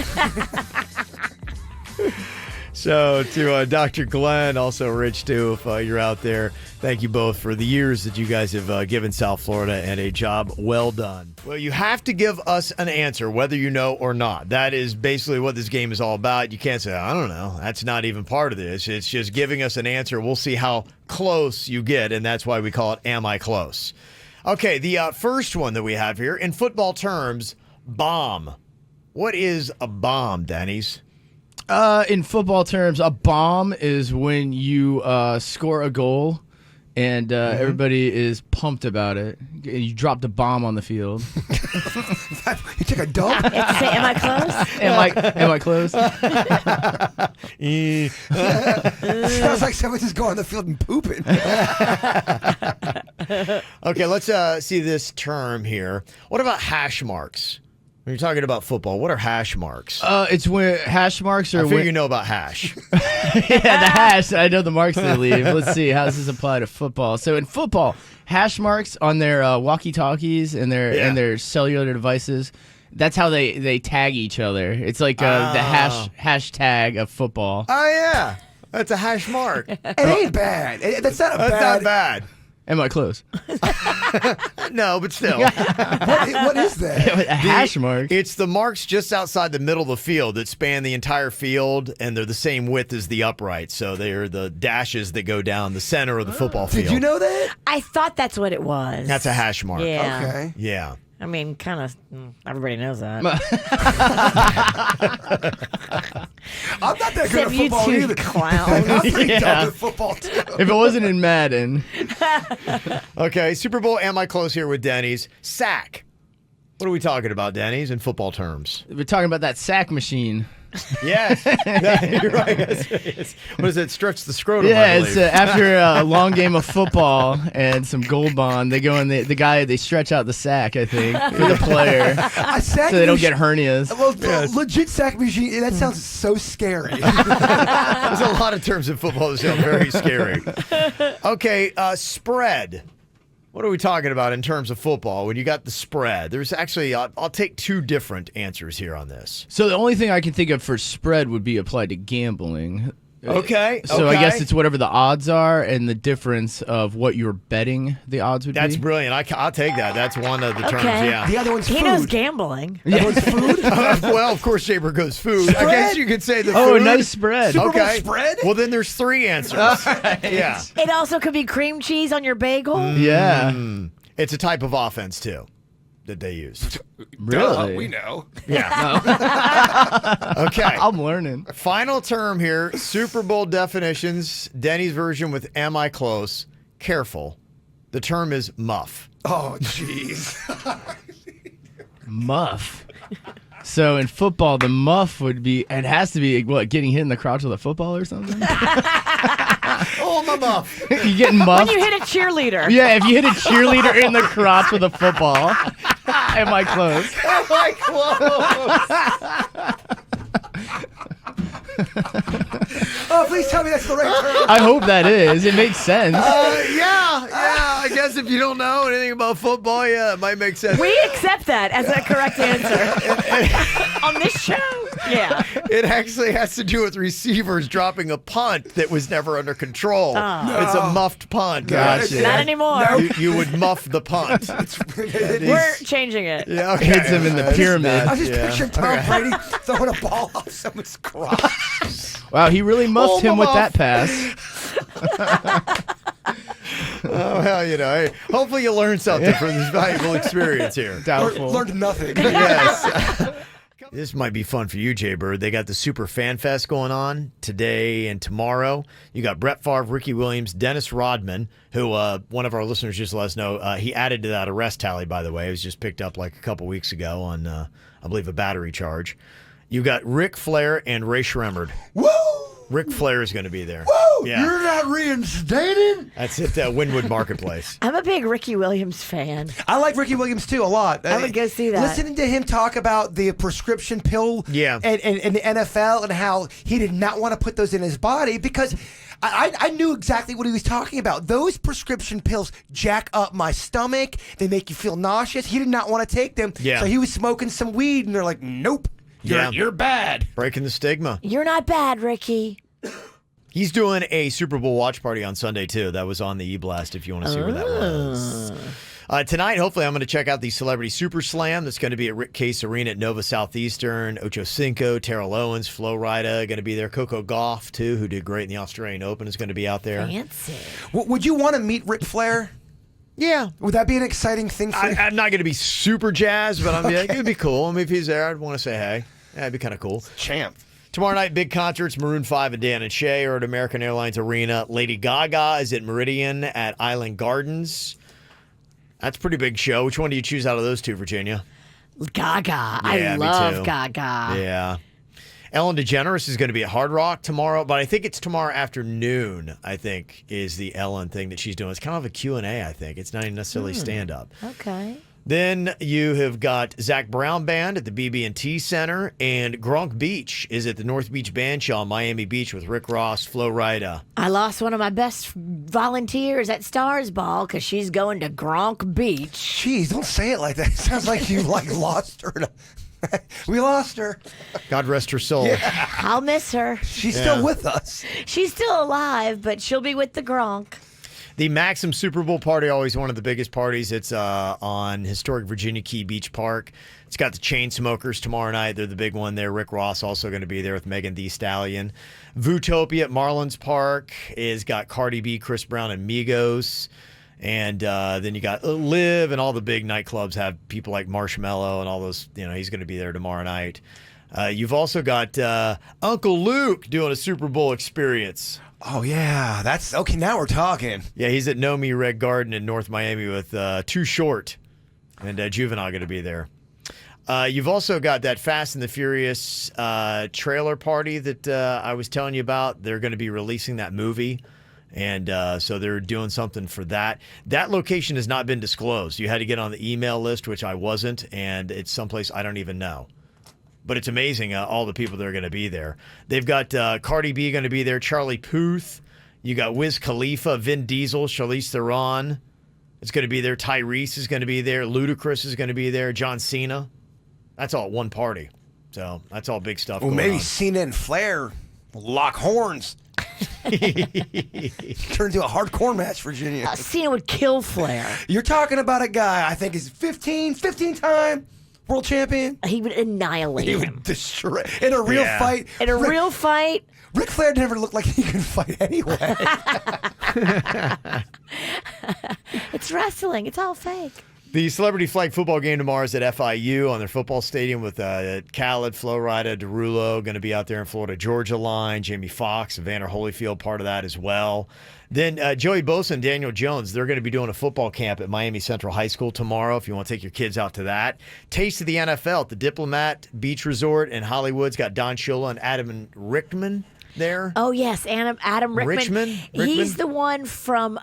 So to Dr. Glenn, also Rich too, if you're out there, thank you both for the years that you guys have given South Florida and a job well done. Well, you have to give us an answer, whether you know or not. That is basically what this game is all about. You can't say, I don't know. That's not even part of this. It's just giving us an answer. We'll see how close you get, and that's why we call it Am I Close? Okay, the first one that we have here, in football terms, bomb. What is a bomb, Denny's? In football terms, a bomb is when you score a goal and everybody is pumped about it. You dropped a bomb on the field. You took a dump? You have to say, am I close? Am I close? Sounds like someone just going on the field and pooping. Okay, let's see this term here. What about hash marks? When you're talking about football, what are hash marks? It's where hash marks are. I figure you know about hash. Yeah, the hash. I know the marks they leave. Let's see. How does this apply to football? So in football, hash marks on their walkie-talkies and their cellular devices. That's how they tag each other. It's like the hashtag of football. Oh yeah, that's a hash mark. It ain't bad. That's not bad. Am I close? No, but still. What is that? A hash mark. It's the marks just outside the middle of the field that span the entire field, and they're the same width as the upright. So they're the dashes that go down the center of the football field. Did you know that? I thought that's what it was. That's a hash mark. Yeah. Okay. Yeah. I mean, kind of. Everybody knows that. I'm not that good Except at you football two either. clowns. I'm pretty Yeah. dumb at football too. If it wasn't in Madden, Okay, Super Bowl. Am I close here with Denny's? Sack. What are we talking about, Denny's, in football terms? we're talking about that sack machine. Yes. You're right. What is it? Stretch the scrotum, Yeah, I it's believe. after a long game of football and some Gold Bond. They go in the guy. They stretch out the sack, I think, for the player, A sack so they don't get machine- hernias. Well, legit sack machine. That sounds so scary. There's a lot of terms in football that sound very scary. Okay, spread. What are we talking about in terms of football when you got the spread? There's actually, I'll take two different answers here on this. So the only thing I can think of for spread would be applied to gambling. Okay. So I guess it's whatever the odds are and the difference of what you're betting the odds would That's be. brilliant. I'll take that. That's one of the terms, Okay. yeah. The other one's He food. knows gambling. The other one's food. Well, of course, Shaper goes food. I guess you could say the Oh, food. nice spread. Super Bowl Okay. spread? Well, then there's three answers. Yeah. It also could be cream cheese on your bagel. Yeah. It's a type of offense, too, that they use. Really? We know. Yeah. Okay. I'm learning. Final term here. Super Bowl definitions. Denny's version with Am I Close? Careful. The term is muff. Oh, jeez. Muff. So in football, the muff would be, it has to be, what, getting hit in the crotch with a football or something? Oh, my muff. You getting When muffed? you hit a cheerleader. Yeah, if you hit a cheerleader in the crotch with a football. Am I close? Am I close? Oh, please tell me that's the right term. I hope that is. It makes sense. Yeah. I guess if you don't know anything about football, yeah, it might make sense. We accept that as a correct answer on this show. Yeah. It actually has to do with receivers dropping a punt that was never under control. It's a muffed punt. Gotcha. Not anymore. You would muff the punt. We're changing it. Yeah, okay. Hits him in the pyramid. I was just picturing Tom Brady throwing a ball off someone's crotch. Wow, he really muffed him with that pass. Oh, hell, hey, hopefully you learned something from this valuable experience here. Doubtful. Learned nothing. Yes. This might be fun for you, Jay Bird. They got the Super Fan Fest going on today and tomorrow. You got Brett Favre, Ricky Williams, Dennis Rodman, who one of our listeners just let us know he added to that arrest tally, by the way. It was just picked up like a couple weeks ago on, I believe, a battery charge. You got Ric Flair and Ray Shremmerd. Woo! Ric Flair is going to be there. Woo! Yeah. You're not reinstated? That's at Wynwood Marketplace. I'm a big Ricky Williams fan. I like Ricky Williams too a lot. I would go see that. Listening to him talk about the prescription pill and the NFL and how he did not want to put those in his body because I knew exactly what he was talking about. Those prescription pills jack up my stomach. They make you feel nauseous. He did not want to take them. Yeah. So he was smoking some weed and they're like, nope. You're bad. Breaking the stigma. You're not bad, Ricky. He's doing a Super Bowl watch party on Sunday, too. That was on the E-Blast if you want to see where that was. Tonight, hopefully, I'm going to check out the Celebrity Super Slam. That's going to be at Rick Case Arena at Nova Southeastern. Ocho Cinco, Terrell Owens, Flo Rida going to be there. Coco Gauff, too, who did great in the Australian Open, is going to be out there. Fancy. Would you want to meet Ric Flair? Yeah. Would that be an exciting thing for you? I'm not going to be super jazzed, but I'm like, it would be cool. I mean, if he's there, I'd want to say hey. Yeah, it'd be kind of cool. Champ. Tomorrow night, big concerts. Maroon 5 and Dan and Shay are at American Airlines Arena. Lady Gaga is at Meridian at Island Gardens. That's a pretty big show. Which one do you choose out of those two, Virginia? Gaga. Yeah, I me love too. Gaga. Yeah. Ellen DeGeneres is going to be at Hard Rock tomorrow, but I think it's tomorrow afternoon, I think, is the Ellen thing that she's doing. It's kind of a Q&A, I think. It's not even necessarily stand-up. Okay. Then you have got Zach Brown Band at the BB&T Center, and Gronk Beach is at the North Beach Bandshell in Miami Beach with Rick Ross, Flo Rida. I lost one of my best volunteers at Stars Ball because she's going to Gronk Beach. Jeez, don't say it like that. It sounds like you lost her. We lost her. God rest her soul. Yeah. I'll miss her. She's still with us. She's still alive, but she'll be with the Gronk. The Maxim Super Bowl party, always one of the biggest parties. It's on historic Virginia Key Beach Park. It's got the Chainsmokers tomorrow night. They're the big one there. Rick Ross also going to be there with Megan Thee Stallion. Vootopia at Marlins Park is got Cardi B, Chris Brown, and Migos. And then you got Live, and all the big nightclubs have people like Marshmello and all those. He's going to be there tomorrow night. You've also got Uncle Luke doing a Super Bowl experience. Oh, yeah. That's okay. Now we're talking. Yeah, he's at Know Me Red Garden in North Miami with Too Short and Juvenile going to be there. You've also got that Fast and the Furious trailer party that I was telling you about. They're going to be releasing that movie. And so they're doing something for that. That location has not been disclosed. You had to get on the email list, which I wasn't. And it's someplace I don't even know. But it's amazing all the people that are going to be there. They've got Cardi B going to be there, Charlie Puth. You got Wiz Khalifa, Vin Diesel, Charlize Theron. It's going to be there. Tyrese is going to be there. Ludacris is going to be there. John Cena. That's all at one party. So that's all big stuff. Well, going maybe on. Cena and Flair lock horns. Turn into a hardcore match, Virginia. Cena would kill Flair. You're talking about a guy I think is 15-time world champion. He would annihilate He him. would destroy in a real fight. In a real fight. Ric Flair never looked like he could fight anyway. It's wrestling. It's all fake. The celebrity flag football game tomorrow is at FIU on their football stadium with Khaled, Flo Rida, Derulo going to be out there in Florida Georgia line. Jamie Foxx, Evander Holyfield, part of that as well. Then Joey Bosa and Daniel Jones, they're going to be doing a football camp at Miami Central High School tomorrow if you want to take your kids out to that. Taste of the NFL at the Diplomat Beach Resort in Hollywood's got Don Shula and Adam Rickman there. Oh yes, Adam Rickman. Richmond? He's the one from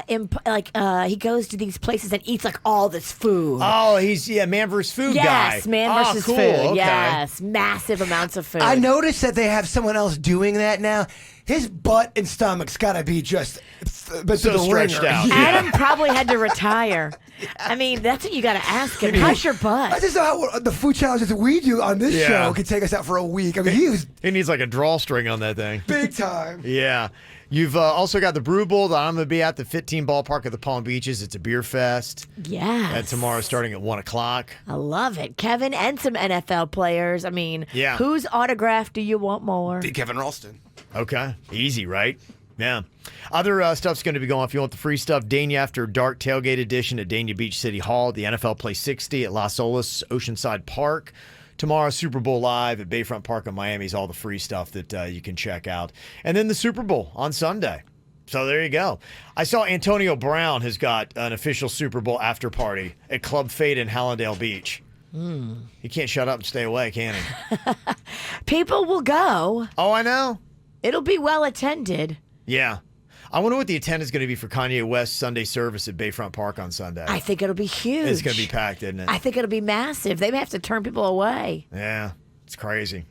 he goes to these places and eats like all this food. Oh, he's Man vs. Food guy. Yes, Man versus cool. Food. Okay. Yes, massive amounts of food. I noticed that they have someone else doing that now. His butt and stomach's got to be just So stretched out. Adam probably had to retire. I mean, that's what you got to ask him. How's your butt? I just know how the food challenges that we do on this show can take us out for a week. I mean, he needs like a drawstring on that thing. Big time. Yeah. You've also got the Brew Bowl that I'm going to be at the 15 ballpark at the Palm Beaches. It's a beer fest. Yes. And tomorrow starting at 1 o'clock. I love it. Kevin and some NFL players. I mean, Yeah. whose autograph do you want more? Kevin Ralston. Okay. Easy, right? Yeah. Other stuff's going to be going. If you want the free stuff, Dania After Dark Tailgate Edition at Dania Beach City Hall. The NFL Play 60 at Las Olas Oceanside Park. Tomorrow, Super Bowl Live at Bayfront Park in Miami is all the free stuff that you can check out. And then the Super Bowl on Sunday. So there you go. I saw Antonio Brown has got an official Super Bowl after party at Club Fade in Hallandale Beach. He can't shut up and stay away, can he? People will go. Oh, I know. It'll be well attended. Yeah. I wonder what the attendance is going to be for Kanye West's Sunday service at Bayfront Park on Sunday. I think it'll be huge. It's going to be packed, isn't it? I think it'll be massive. They may have to turn people away. Yeah, it's crazy.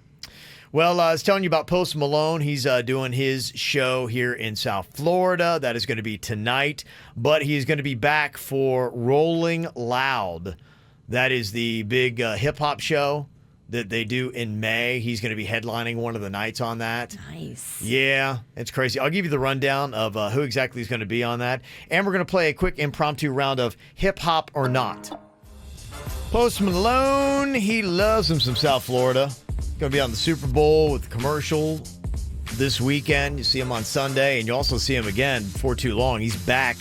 Well, I was telling you about Post Malone. He's doing his show here in South Florida. That is going to be tonight. But he's going to be back for Rolling Loud. That is the big hip-hop show that they do in May. He's going to be headlining one of the nights on that. Nice. Yeah, it's crazy. I'll give you the rundown of who exactly is going to be on that. And we're going to play a quick impromptu round of hip-hop or not. Post Malone, he loves him some South Florida. Going to be on the Super Bowl with the commercial this weekend. You see him on Sunday, and you also see him again before too long. He's back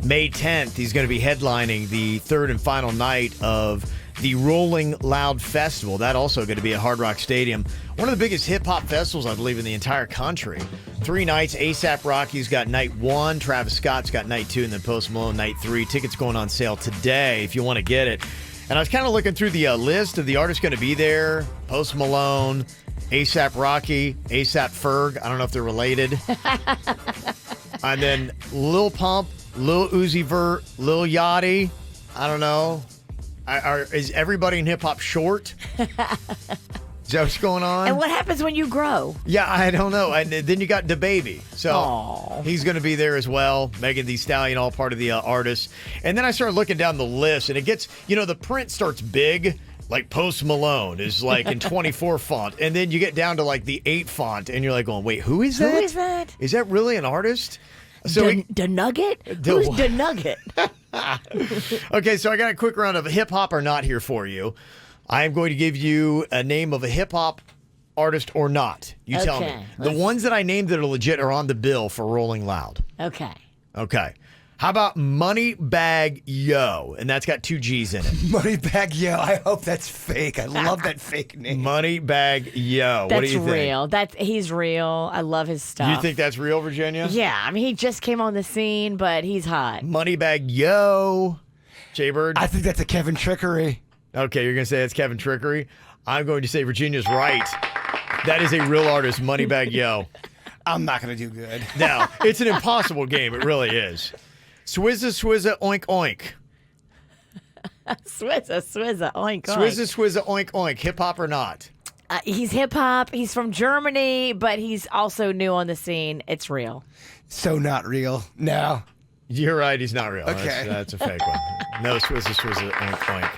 May 10th. He's going to be headlining the third and final night of the Rolling Loud Festival. That also going to be at Hard Rock Stadium. One of the biggest hip-hop festivals, I believe, in the entire country. 3 nights. A$AP Rocky's got night 1. Travis Scott's got night 2. And then Post Malone night 3. Tickets going on sale today if you want to get it. And I was kind of looking through the list of the artists going to be there. Post Malone, A$AP Rocky, A$AP Ferg. I don't know if they're related. And then Lil Pump, Lil Uzi Vert, Lil Yachty. I don't know. Is everybody in hip-hop short? Is that what's going on? And what happens when you grow? Yeah, I don't know. And then you got DaBaby. So he's going to be there as well. Megan Thee Stallion, all part of the artists. And then I started looking down the list, and it gets, the print starts big. Like Post Malone is like in 24 font. And then you get down to like the 8 font, and you're like going, wait, who is that? Who is that? Is that really an artist? So the Nugget? Who's the Nugget? Okay, so I got a quick round of hip-hop or not here for you. I am going to give you a name of a hip-hop artist or not. You tell me. The ones that I named that are legit are on the bill for Rolling Loud. Okay. Okay. How about Moneybag Yo? And that's got 2 G's in it. Moneybag Yo. I hope that's fake. I love that fake name. Moneybag Yo. What do you think? That's real. He's real. I love his stuff. You think that's real, Virginia? Yeah. I mean, he just came on the scene, but he's hot. Moneybag Yo. Jaybird? I think that's a Kevin Trickery. Okay, you're going to say it's Kevin Trickery? I'm going to say Virginia's right. That is a real artist, Moneybag Yo. I'm not going to do good. No, it's an impossible game. It really is. Swizza, oink, oink. Swizza, oink, oink. Swizza, oink, oink. Hip hop or not? He's hip hop. He's from Germany, but he's also new on the scene. It's real. So not real. No. You're right. He's not real. Okay. That's a fake one. No, Swizza, oink,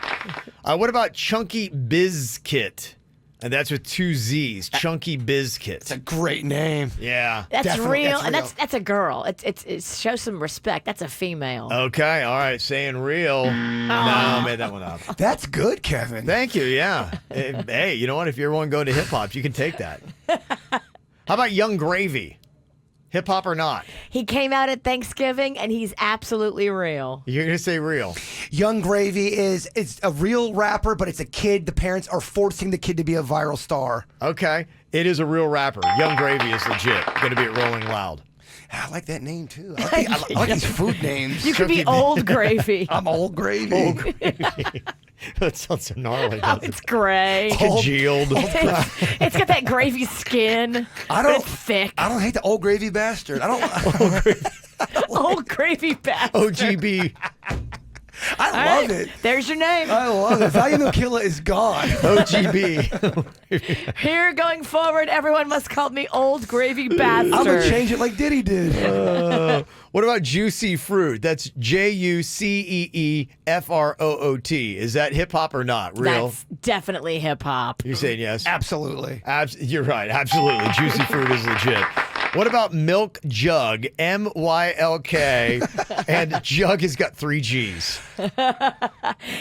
oink. What about Chunky Bizkit? And that's with 2 Z's. Chunky Bizkit. It's a great name. Yeah. That's Definitely, real, that's and real. that's a girl. It shows some respect. That's a female. Okay. All right. Saying real. No, I made that one up. That's good, Kevin. Thank you. Yeah. Hey, you know what? If you're one going to hip hop, you can take that. How about Young Gravy? Hip hop or not? He came out at Thanksgiving, and he's absolutely real. You're going to say real. Young Gravy it's a real rapper, but it's a kid. The parents are forcing the kid to be a viral star. Okay. It is a real rapper. Young Gravy is legit. Going to be at Rolling Loud. I like that name, too. I like these food names. You could be Old Gravy. I'm Old Gravy. Old Gravy. That sounds so gnarly, doesn't it? It's gray. Congealed. It's got that gravy skin. But it's thick. I don't hate the Old Gravy bastard. Old gravy bastard. OGB. I love it. There's your name. I love it. Value No Killer is gone. OGB. Here going forward, everyone must call me Old Gravy Bastard. I'm going to change it like Diddy did. What about Juicy Fruit? That's JUCEEFROOT. Is that hip hop or not? Real? That's definitely hip hop. You're saying yes? Absolutely. You're right. Absolutely. Juicy Fruit is legit. What about Milk Jug? MYLK. And Jug has got 3 G's.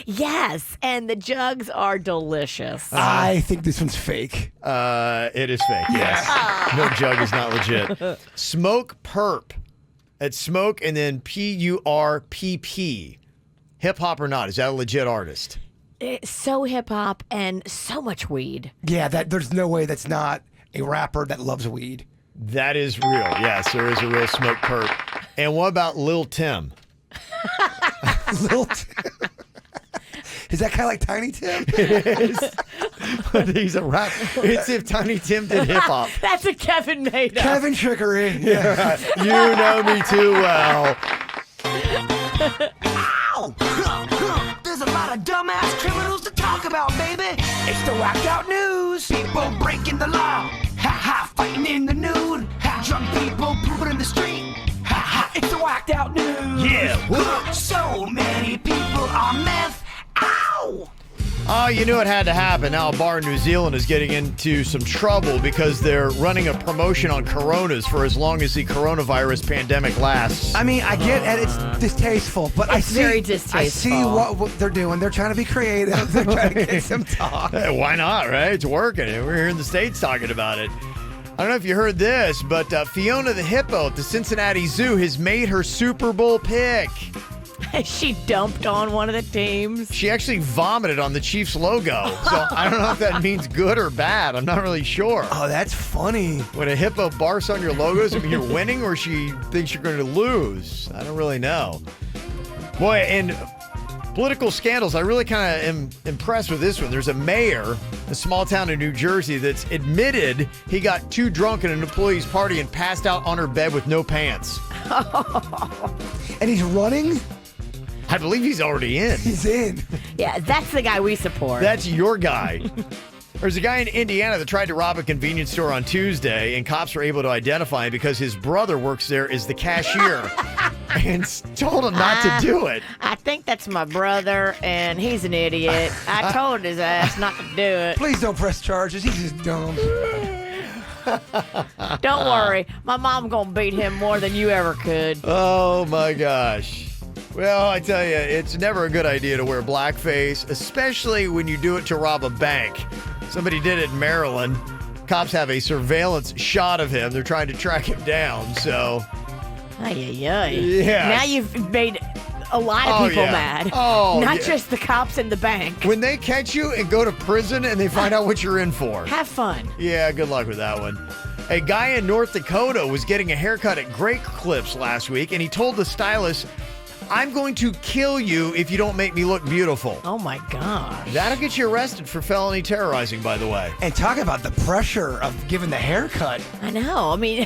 Yes, and the jugs are delicious. I think this one's fake. It is fake, yes. Milk Jug is not legit. Smoke Perp. It's Smoke and then PURPP. Hip hop or not? Is that a legit artist? It's so hip hop and so much weed. Yeah, there's no way that's not a rapper that loves weed. That is real. Yes, there is a real Smoke Perp. And what about Lil Tim? Lil Tim. Is that kind of like Tiny Tim? It is. But he's a rap. It's if Tiny Tim did hip hop. That's a Kevin made up. Kevin Trickery. Yeah. You know me too well. Ow! There's a lot of dumbass criminals to talk about, baby. It's the whacked out news. People breaking the law. Ha ha, fighting in the nude. Ha, drunk people pooping in the street. Ha ha, it's the whacked out news. Yeah. So many people on meth. Ow! Oh, you knew it had to happen. Now a bar in New Zealand is getting into some trouble because they're running a promotion on Coronas for as long as the coronavirus pandemic lasts. I mean, I get it. It's distasteful, but It's very distasteful. I see what they're doing. They're trying to be creative. They're trying to get some talk. Hey, why not, right? It's working. We're here in the States talking about it. I don't know if you heard this, but Fiona the Hippo at the Cincinnati Zoo has made her Super Bowl pick. She dumped on one of the teams. She actually vomited on the Chiefs logo. So I don't know if that means good or bad. I'm not really sure. Oh, that's funny. When a hippo barfs on your logos, I mean, you're winning or she thinks you're going to lose. I don't really know. Boy, and political scandals, I really kind of am impressed with this one. There's a mayor, a small town in New Jersey, that's admitted he got too drunk at an employee's party and passed out on her bed with no pants. And he's running? I believe he's already in. He's in. Yeah, that's the guy we support. That's your guy. There's a guy in Indiana that tried to rob a convenience store on Tuesday, and cops were able to identify him because his brother works there as the cashier and told him not to do it. I think that's my brother, and he's an idiot. I told his ass not to do it. Please don't press charges. He's just dumb. Don't worry. My mom gonna beat him more than you ever could. Oh, my gosh. Well, I tell you, it's never a good idea to wear blackface, especially when you do it to rob a bank. Somebody did it in Maryland. Cops have a surveillance shot of him. They're trying to track him down, so Ay, ay, ay. Yeah. Now you've made a lot of people mad. Oh, Not just the cops in the bank. When they catch you and go to prison and they find out what you're in for. Have fun. Yeah, good luck with that one. A guy in North Dakota was getting a haircut at Great Clips last week, and he told the stylist, "I'm going to kill you if you don't make me look beautiful." Oh, my gosh. That'll get you arrested for felony terrorizing, by the way. And talk about the pressure of giving the haircut. I know. I mean,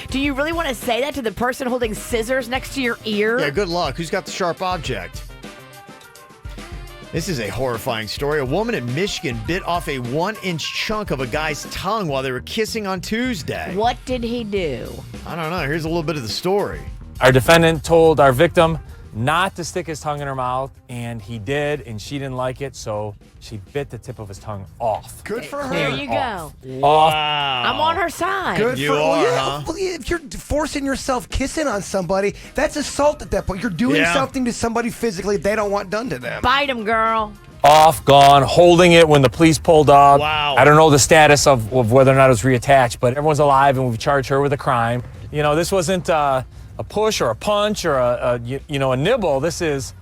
do you really want to say that to the person holding scissors next to your ear? Yeah, good luck. Who's got the sharp object? This is a horrifying story. A woman in Michigan bit off a 1-inch chunk of a guy's tongue while they were kissing on Tuesday. What did he do? I don't know. Here's a little bit of the story. Our defendant told our victim not to stick his tongue in her mouth, and he did, and she didn't like it, so she bit the tip of his tongue off. Good for her. There you go. Off. I'm on her side. Good You for are, yeah, huh? well, if you're forcing yourself kissing on somebody, that's assault at that point. You're doing something to somebody physically they don't want done to them. Bite him, girl. Off, gone, holding it when the police pulled up. Wow. I don't know the status of whether or not it was reattached, but everyone's alive, and we've charged her with a crime. You know, this wasn't a push or a punch or a nibble. This is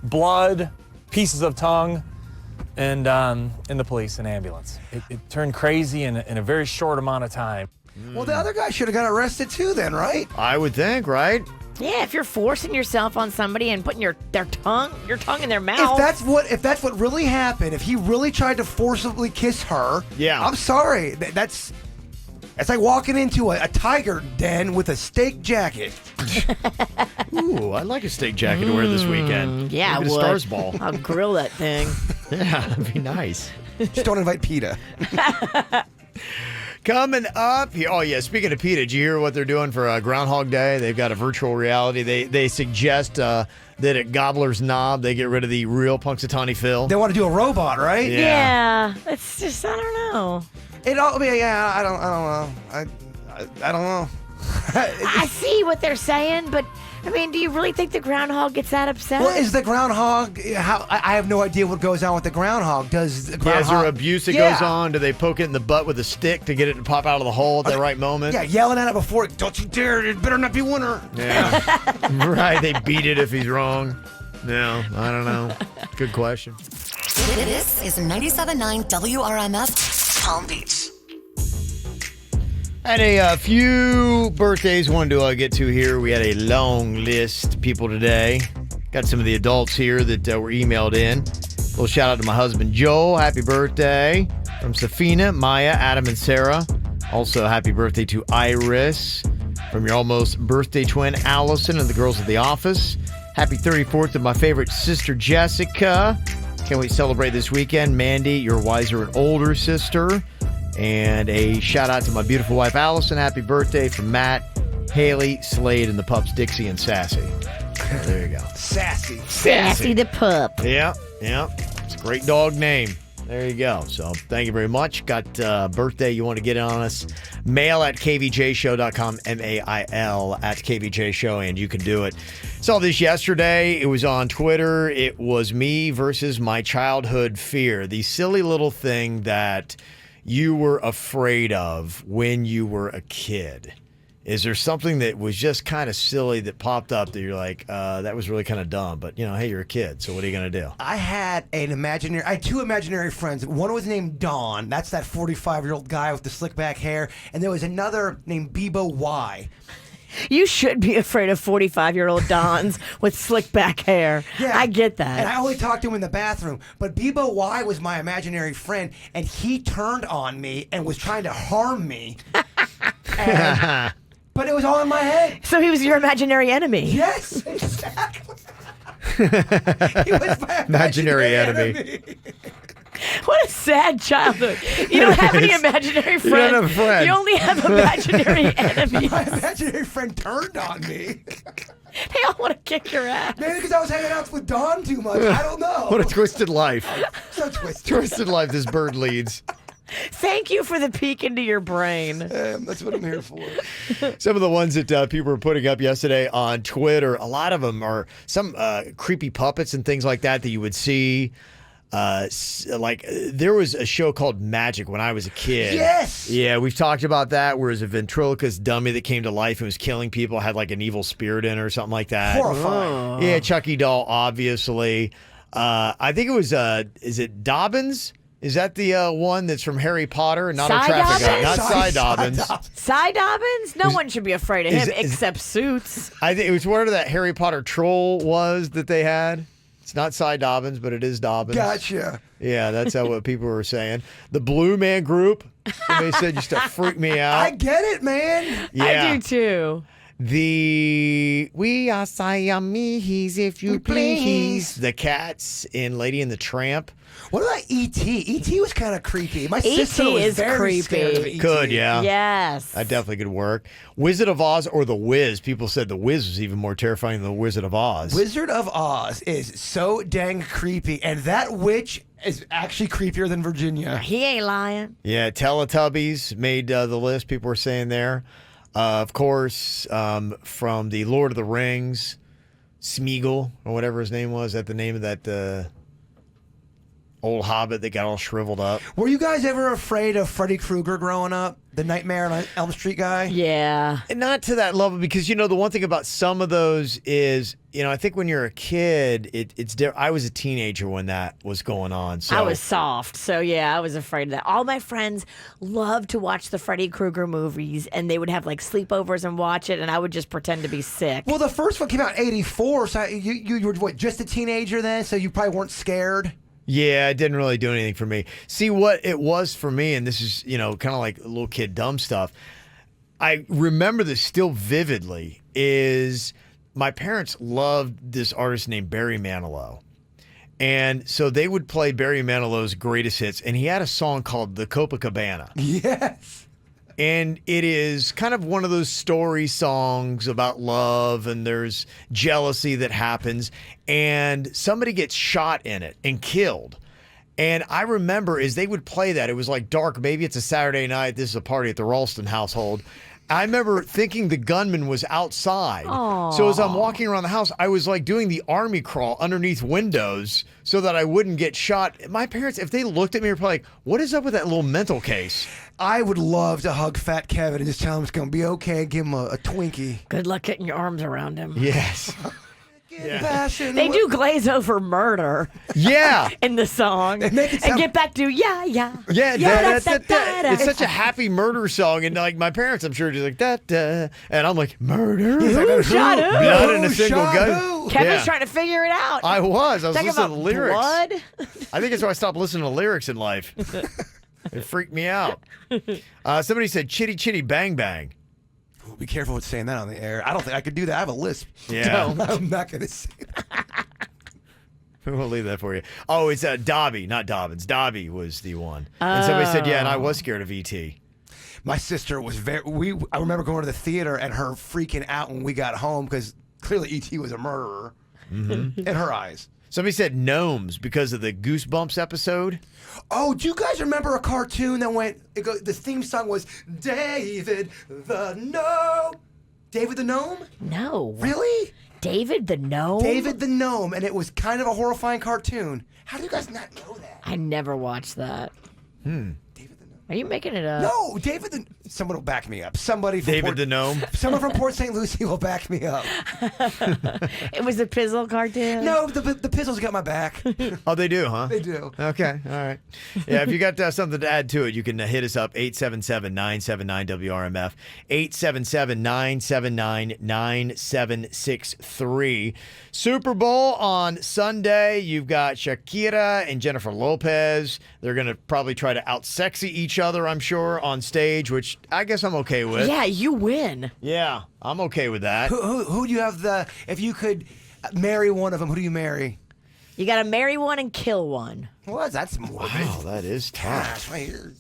blood, pieces of tongue, and the police and ambulance. It turned crazy in a very short amount of time. Well, the other guy should have got arrested too then, right? I would think, right? Yeah, if you're forcing yourself on somebody and putting your tongue in their mouth. If that's what really happened, if he really tried to forcibly kiss her, I'm sorry. That's like walking into a tiger den with a steak jacket. Ooh, I'd like a steak jacket to wear this weekend. Yeah, maybe I a would. Stars ball. I'll grill that thing. Yeah, that'd be nice. Just don't invite PETA. Coming up here. Oh, yeah. Speaking of PETA, did you hear what they're doing for Groundhog Day? They've got a virtual reality. They suggest that at Gobbler's Knob, they get rid of the real Punxsutawney Phil. They want to do a robot, right? Yeah. It's just, I don't know. I don't know. I don't know. I see what they're saying, but I mean, do you really think the groundhog gets that upset? Well, is the groundhog? I have no idea what goes on with the groundhog. Does the groundhog? Is there abuse that goes on? Do they poke it in the butt with a stick to get it to pop out of the hole at the right moment? Yeah, yelling at it before. Don't you dare! It better not be winner. Yeah. Right. They beat it if he's wrong. No, I don't know. Good question. This is 97.9 WRMF Palm Beach. Had a few birthdays wanted to get to here. We had a long list of people today. Got some of the adults here that were emailed in. A little shout out to my husband, Joel. Happy birthday. From Safina, Maya, Adam, and Sarah. Also, happy birthday to Iris. From your almost birthday twin, Allison, and the girls at the office. Happy 34th to my favorite sister, Jessica. Can't wait to celebrate this weekend. Mandy, your wiser and older sister. And a shout out to my beautiful wife, Allison. Happy birthday from Matt, Haley, Slade, and the pups, Dixie and Sassy. There you go. Sassy the pup. Yeah. It's a great dog name. There you go. So thank you very much. Got birthday you want to get on us. Mail at kvjshow.com, mail at KVJ Show, and you can do it. Saw this yesterday. It was on Twitter. It was me versus my childhood fear. The silly little thing that you were afraid of when you were a kid. Is there something that was just kind of silly that popped up that you're like, that was really kind of dumb, but hey, you're a kid, so what are you going to do? I had two imaginary friends. One was named Don. That's that 45-year-old guy with the slick back hair. And there was another named Bebo Y. You should be afraid of 45-year-old Dons with slick back hair. Yeah. I get that. And I only talked to him in the bathroom. But Bebo Y was my imaginary friend, and he turned on me and was trying to harm me. But it was all in my head. So he was your imaginary enemy. Yes, exactly. He was my imaginary enemy. What a sad childhood. You don't have any imaginary friends. You don't have a friend. You only have imaginary enemies. My imaginary friend turned on me. They all want to kick your ass. Maybe because I was hanging out with Don too much. I don't know. What a twisted life. So twisted. Twisted life this bird leads. Thank you for the peek into your brain. That's what I'm here for. Some of the ones that people were putting up yesterday on Twitter, a lot of them are some creepy puppets and things like that you would see. There was a show called Magic when I was a kid. Yes. Yeah, we've talked about that. Where it was a ventriloquist dummy that came to life and was killing people, had like an evil spirit in it or something like that. Horrifying. Yeah, Chucky doll, obviously. I think it was. Is it Dobbins? Is that the one that's from Harry Potter? Not Cy a traffic guy. Dobbins? Not Cy Dobbins. Cy Dobbins? No one should be afraid of him except Suits. I think it was whatever that Harry Potter troll was that they had. It's not Cy Dobbins, but it is Dobbins. Gotcha. Yeah, that's what people were saying. The Blue Man Group. They said used to freak me out. I get it, man. Yeah. I do too. We are Siamese, if you please. The Cats in Lady and the Tramp. What about E.T.? E.T. was kind of creepy. My E.T. sister was is very creepy. scared of E.T. Could, yeah. Yes. That definitely could work. Wizard of Oz or The Wiz. People said The Wiz was even more terrifying than The Wizard of Oz. Wizard of Oz is so dang creepy, and that witch is actually creepier than Virginia. He ain't lying. Yeah, Teletubbies made the list. People were saying there. Of course, from the Lord of the Rings, Smeagol, or whatever his name was. Is that the name of that old hobbit that got all shriveled up? Were you guys ever afraid of Freddy Krueger growing up? The Nightmare on Elm Street guy? Yeah. And not to that level, because, the one thing about some of those is, I think when you're a kid, it's different. I was a teenager when that was going on. So I was soft, so yeah, I was afraid of that. All my friends loved to watch the Freddy Krueger movies, and they would have like sleepovers and watch it, and I would just pretend to be sick. Well, the first one came out in '84, so you were, what, just a teenager then? So you probably weren't scared? Yeah, it didn't really do anything for me. See, what it was for me, and this is, kind of like little kid dumb stuff, I remember this still vividly, is my parents loved this artist named Barry Manilow. And so they would play Barry Manilow's greatest hits, and he had a song called The Copacabana. Yes. And it is kind of one of those story songs about love, and there's jealousy that happens, and somebody gets shot in it and killed. And I remember as they would play that, it was like dark. Maybe it's a Saturday night. This is a party at the Ralston household. I remember thinking the gunman was outside. Aww. So as I'm walking around the house, I was like doing the army crawl underneath windows so that I wouldn't get shot. My parents, if they looked at me, were probably like, what is up with that little mental case? I would love to hug Fat Kevin and just tell him it's going to be okay. Give him a Twinkie. Good luck getting your arms around him. Yes. Passion. They do glaze over murder. Yeah. In the song. And get back to yeah. Yeah, Da-da-da-da-da. it's such a happy murder song, and like my parents, I'm sure, just like da, and I'm like murder. Who shot who? Blood in a Who single shot gun. who? Kevin's trying to figure it out. I was Talking listening to about the lyrics. blood. I think that's why I stopped listening to lyrics in life. It freaked me out. Somebody said chitty chitty bang bang. Be careful with saying that on the air. I don't think I could do that. I have a lisp. Yeah. No, I'm not going to say that. We'll leave that for you. Oh, it's Dobby, not Dobbins. Dobby was the one. And somebody said, yeah, and I was scared of E.T. My sister was I remember going to the theater and her freaking out when we got home because clearly E.T. was a murderer in her eyes. Somebody said gnomes because of the Goosebumps episode. Oh, do you guys remember a cartoon that the theme song was David the Gnome? David the Gnome? No. Really? David the Gnome? David the Gnome, and it was kind of a horrifying cartoon. How do you guys not know that? I never watched that. David the Gnome. Are you making it up? No, David the... Someone will back me up. Somebody from David the Gnome? Someone from Port St. Lucie will back me up. It was a Pizzle cartoon? No, the Pizzles got my back. Oh, they do, huh? They do. Okay, all right. Yeah, if you got something to add to it, you can hit us up, 877-979-WRMF, 877-979-9763. Super Bowl on Sunday. You've got Shakira and Jennifer Lopez. They're going to probably try to out-sexy each other, I'm sure, on stage, which I guess I'm okay with. Yeah, you win. Yeah, I'm okay with that. Who do you have if you could marry one of them, who do you marry? You got to marry one and kill one. Well, that's morbid. Wow, that is tough. Gosh, right here.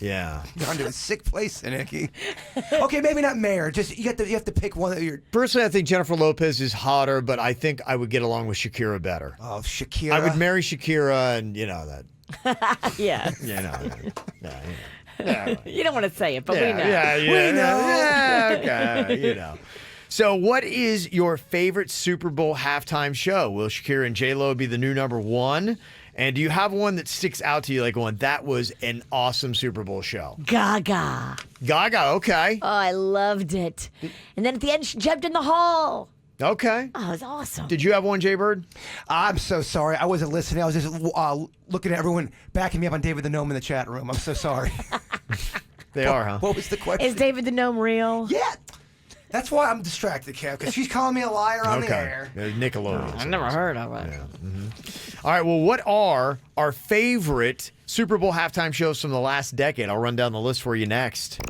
Yeah. Gone to a sick place, Nicky. Okay, maybe not mayor. Just you have to pick one that you're. Personally, I think Jennifer Lopez is hotter, but I think I would get along with Shakira better. Oh, Shakira. I would marry Shakira, and that. Yeah. You don't want to say it, but we know. Yeah, We know. Yeah, okay, So, what is your favorite Super Bowl halftime show? Will Shakira and J-Lo be the new number one? And do you have one that sticks out to you, like going, that was an awesome Super Bowl show? Gaga. Gaga, okay. Oh, I loved it. And then at the end, she jumped in the hall. Okay. Oh, it was awesome. Did you have one, Jay Bird? I'm so sorry. I wasn't listening. I was just looking at everyone backing me up on David the Gnome in the chat room. I'm so sorry. They are, huh? What was the question? Is David the Gnome real? Yeah. That's why I'm distracted, Kev, because she's calling me a liar on the air. Nickelodeon. I never heard of it. Yeah. All right, well, what are our favorite Super Bowl halftime shows from the last decade? I'll run down the list for you next.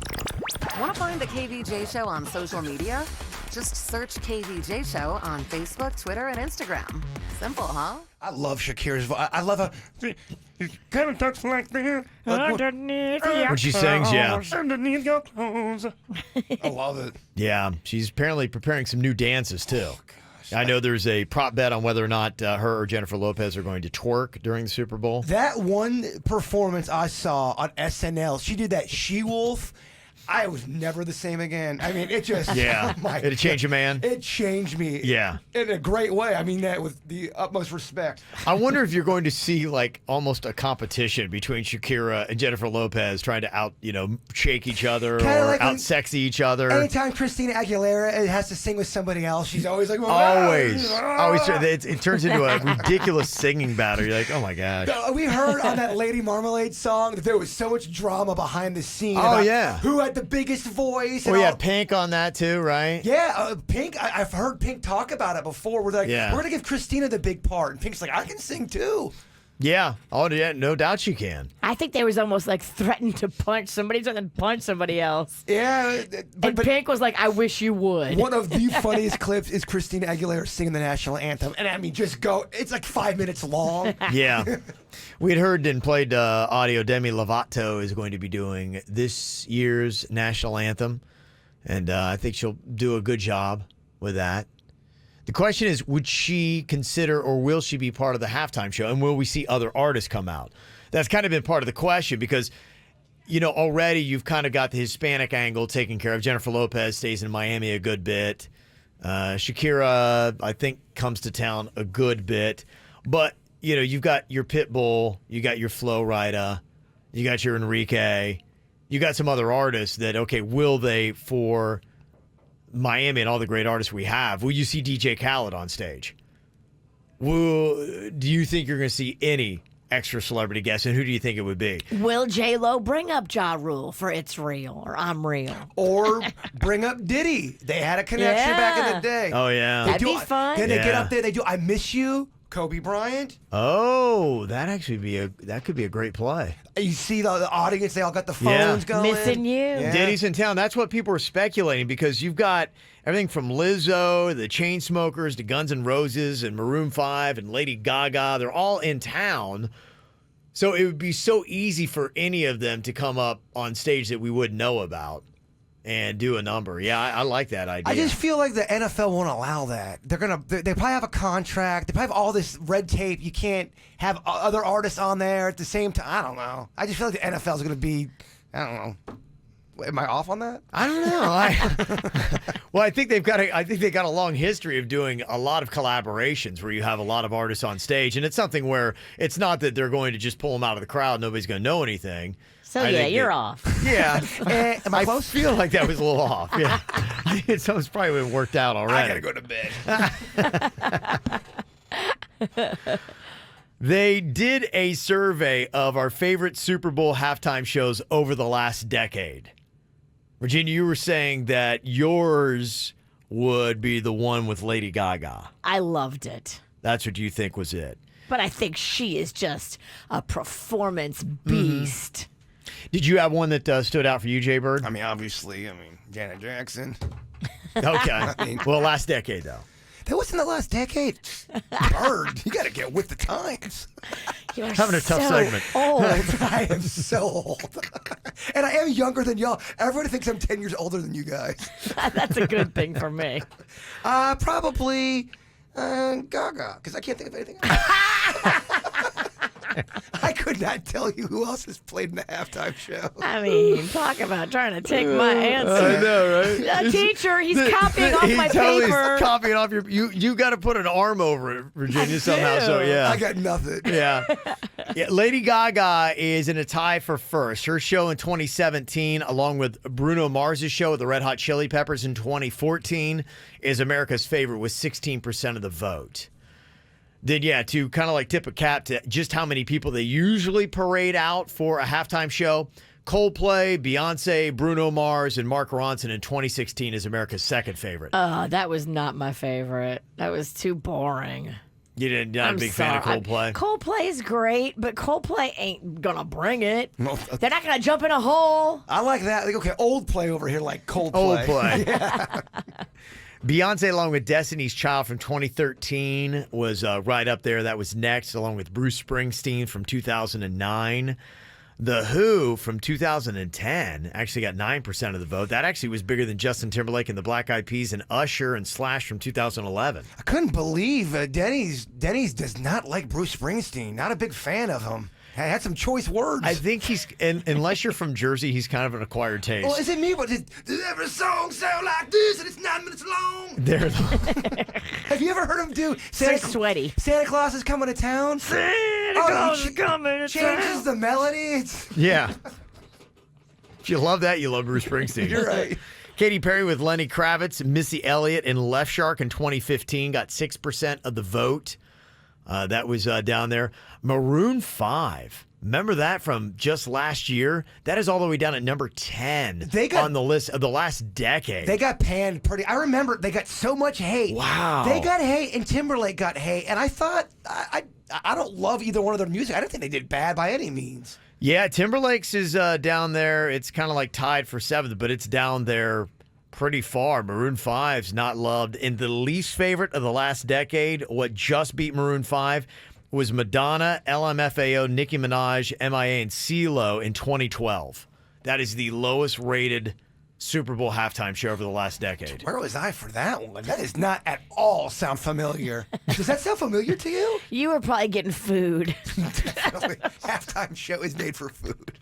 Want to find the KVJ Show on social media? Just search KVJ Show on Facebook, Twitter, and Instagram. Simple, huh? I love Shakira's voice. I love her. Kind of talks like that. When she sings, yeah. Underneath your clothes. I love it. Yeah, she's apparently preparing some new dances, too. I know there's a prop bet on whether or not her or Jennifer Lopez are going to twerk during the Super Bowl. That one performance I saw on SNL, she did that She-Wolf. I was never the same again. I mean, it just... Yeah. Oh my It'd change you, man. It changed me. Yeah. In a great way. I mean that with the utmost respect. I wonder if you're going to see like almost a competition between Shakira and Jennifer Lopez trying to shake each other Kinda or like out sexy each other. Anytime Christina Aguilera has to sing with somebody else, she's always like... Always. It turns into a ridiculous singing battle. You're like, oh my gosh. We heard on that Lady Marmalade song that there was so much drama behind the scene. Oh, about yeah. Who had the biggest voice. We had Pink on that too, right? Yeah, Pink. I've heard Pink talk about it before. We're like, Yeah. we're going to give Christina the big part. And Pink's like, I can sing too. Yeah. Oh, yeah. No doubt she can. I think they was almost like threatened to punch somebody, trying to punch somebody else. Yeah. And Pink was like, I wish you would. One of the funniest clips is Christina Aguilera singing the national anthem. And I mean, just go. It's like 5 minutes long. Yeah. We had heard and played audio. Demi Lovato is going to be doing this year's national anthem. And I think she'll do a good job with that. The question is, would she consider or will she be part of the halftime show? And will we see other artists come out? That's kind of been part of the question because, already you've kind of got the Hispanic angle taken care of. Jennifer Lopez stays in Miami a good bit. Shakira, I think, comes to town a good bit. But, you've got your Pitbull, you got your Flo Rida, you got your Enrique, you got some other artists that, okay, will they for Miami and all the great artists we have, will you see DJ Khaled on stage? Do you think you're going to see any extra celebrity guests, and who do you think it would be? Will J-Lo bring up Ja Rule for It's Real or I'm Real? Or bring up Diddy. They had a connection back in the day. Oh, yeah. That'd be fun. Then they get up there, they do I Miss You, Kobe Bryant. Oh, that could be a great play. You see the audience, they all got the phones going. Missing you. Yeah. Diddy's in town. That's what people are speculating because you've got everything from Lizzo, the Chainsmokers, to Guns N' Roses and Maroon 5 and Lady Gaga. They're all in town. So it would be so easy for any of them to come up on stage that we wouldn't know about and do a number. Yeah, I like that idea. I just feel like the NFL won't allow that. They probably have a contract. They probably have all this red tape. You can't have other artists on there at the same time. I don't know. I just feel like the NFL is going to be, I don't know. Am I off on that? I don't know. Well, I think they got a long history of doing a lot of collaborations where you have a lot of artists on stage, and it's something where it's not that they're going to just pull them out of the crowd. Nobody's going to know anything. So you're off. Yeah. Am I close? feel like that was a little off. Yeah. It's probably been worked out already. I gotta go to bed. They did a survey of our favorite Super Bowl halftime shows over the last decade. Virginia, you were saying that yours would be the one with Lady Gaga. I loved it. That's what you think was it. But I think she is just a performance beast. Did you have one that stood out for you, Jay Bird? I mean, obviously, Janet Jackson. Okay. Well, last decade, though. That wasn't the last decade. Bird, you got to get with the times. You're Having a tough so segment. Old. I am so old. And I am younger than y'all. Everybody thinks I'm 10 years older than you guys. That's a good thing for me. Probably Gaga, because I can't think of anything else. I couldn't could not tell you who else has played in the halftime show. I mean, talk about trying to take my answer. I know, right? Teacher, he's copying off my paper. He's copying off your. You got to put an arm over it, Virginia, somehow. So yeah, I got nothing. Yeah. Yeah. Lady Gaga is in a tie for first. Her show in 2017, along with Bruno Mars's show with the Red Hot Chili Peppers in 2014, is America's favorite with 16% of the vote. Then, yeah, to kind of like tip a cap to just how many people they usually parade out for a halftime show, Coldplay, Beyonce, Bruno Mars, and Mark Ronson in 2016 is America's second favorite. That was not my favorite. That was too boring. You didn't, not a big fan of Coldplay? Coldplay is great, but Coldplay ain't going to bring it. They're not going to jump in a hole. I like that. Like, okay, old play over here like Coldplay. Old play. Yeah. Beyonce, along with Destiny's Child from 2013, was right up there. That was next, along with Bruce Springsteen from 2009. The Who from 2010 actually got 9% of the vote. That actually was bigger than Justin Timberlake and the Black Eyed Peas and Usher and Slash from 2011. I couldn't believe Denny's does not like Bruce Springsteen. Not a big fan of him. I had some choice words. I think he's, unless you're from Jersey, he's kind of an acquired taste. Well, is it me? But does every song sound like this and it's 9 minutes long? Have you ever heard him do So sweaty. Santa Claus is coming to town? Santa Claus is coming to town. Changes the melody. Yeah. If you love that, you love Bruce Springsteen. You're right. Katy Perry with Lenny Kravitz, Missy Elliott, and Left Shark in 2015 got 6% of the vote. That was down there. Maroon 5. Remember that from just last year? That is all the way down at number 10 on the list of the last decade. They got panned pretty. I remember they got so much hate. Wow. They got hate and Timberlake got hate. And I thought, I don't love either one of their music. I don't think they did bad by any means. Yeah, Timberlake's is down there. It's kind of like tied for 7th, but it's down there pretty far. Maroon 5's not loved. And the least favorite of the last decade, what just beat Maroon 5, was Madonna, LMFAO, Nicki Minaj, MIA, and CeeLo in 2012. That is the lowest rated Super Bowl halftime show over the last decade. Where was I for that one? That does not at all sound familiar. Does that sound familiar to you? You were probably getting food. Halftime show is made for food.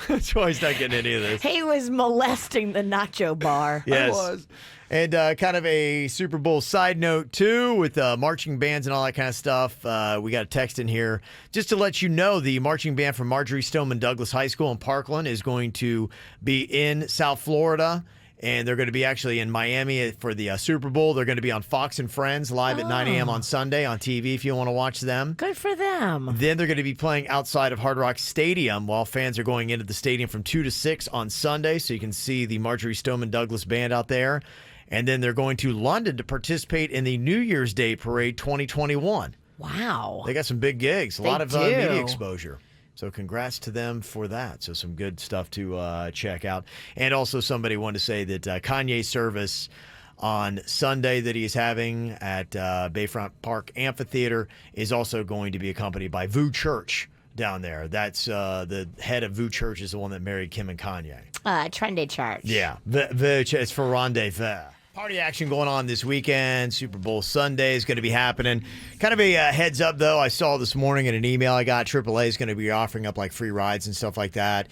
That's why he's not getting any of this. He was molesting the nacho bar. Yes. I was. And kind of a Super Bowl side note, too, with marching bands and all that kind of stuff. We got a text in here. Just to let you know, the marching band from Marjorie Stoneman Douglas High School in Parkland is going to be in South Florida. And they're going to be actually in Miami for the Super Bowl. They're going to be on Fox and Friends live at 9 a.m. on Sunday on TV if you want to watch them. Good for them. Then they're going to be playing outside of Hard Rock Stadium while fans are going into the stadium from 2 to 6 on Sunday. So you can see the Marjorie Stoneman Douglas Band out there. And then they're going to London to participate in the New Year's Day Parade 2021. Wow. They got some big gigs, a lot of do. media exposure. So congrats to them for that. So some good stuff to check out. And also somebody wanted to say that Kanye's service on Sunday that he's having at Bayfront Park Amphitheater is also going to be accompanied by VU Church down there. That's the head of VU Church is the one that married Kim and Kanye. Trendy Church. Yeah. It's for rendezvous. Party action going on this weekend. Super Bowl Sunday is going to be happening. Kind of a heads up, though. I saw this morning in an email I got, AAA is going to be offering up like free rides and stuff like that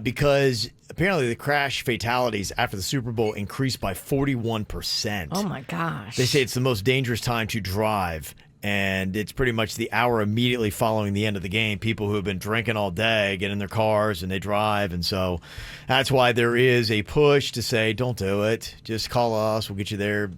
because apparently the crash fatalities after the Super Bowl increased by 41%. Oh, my gosh. They say it's the most dangerous time to drive. And it's pretty much the hour immediately following the end of the game. People who have been drinking all day get in their cars and they drive. And so that's why there is a push to say, don't do it. Just call us. We'll get you there,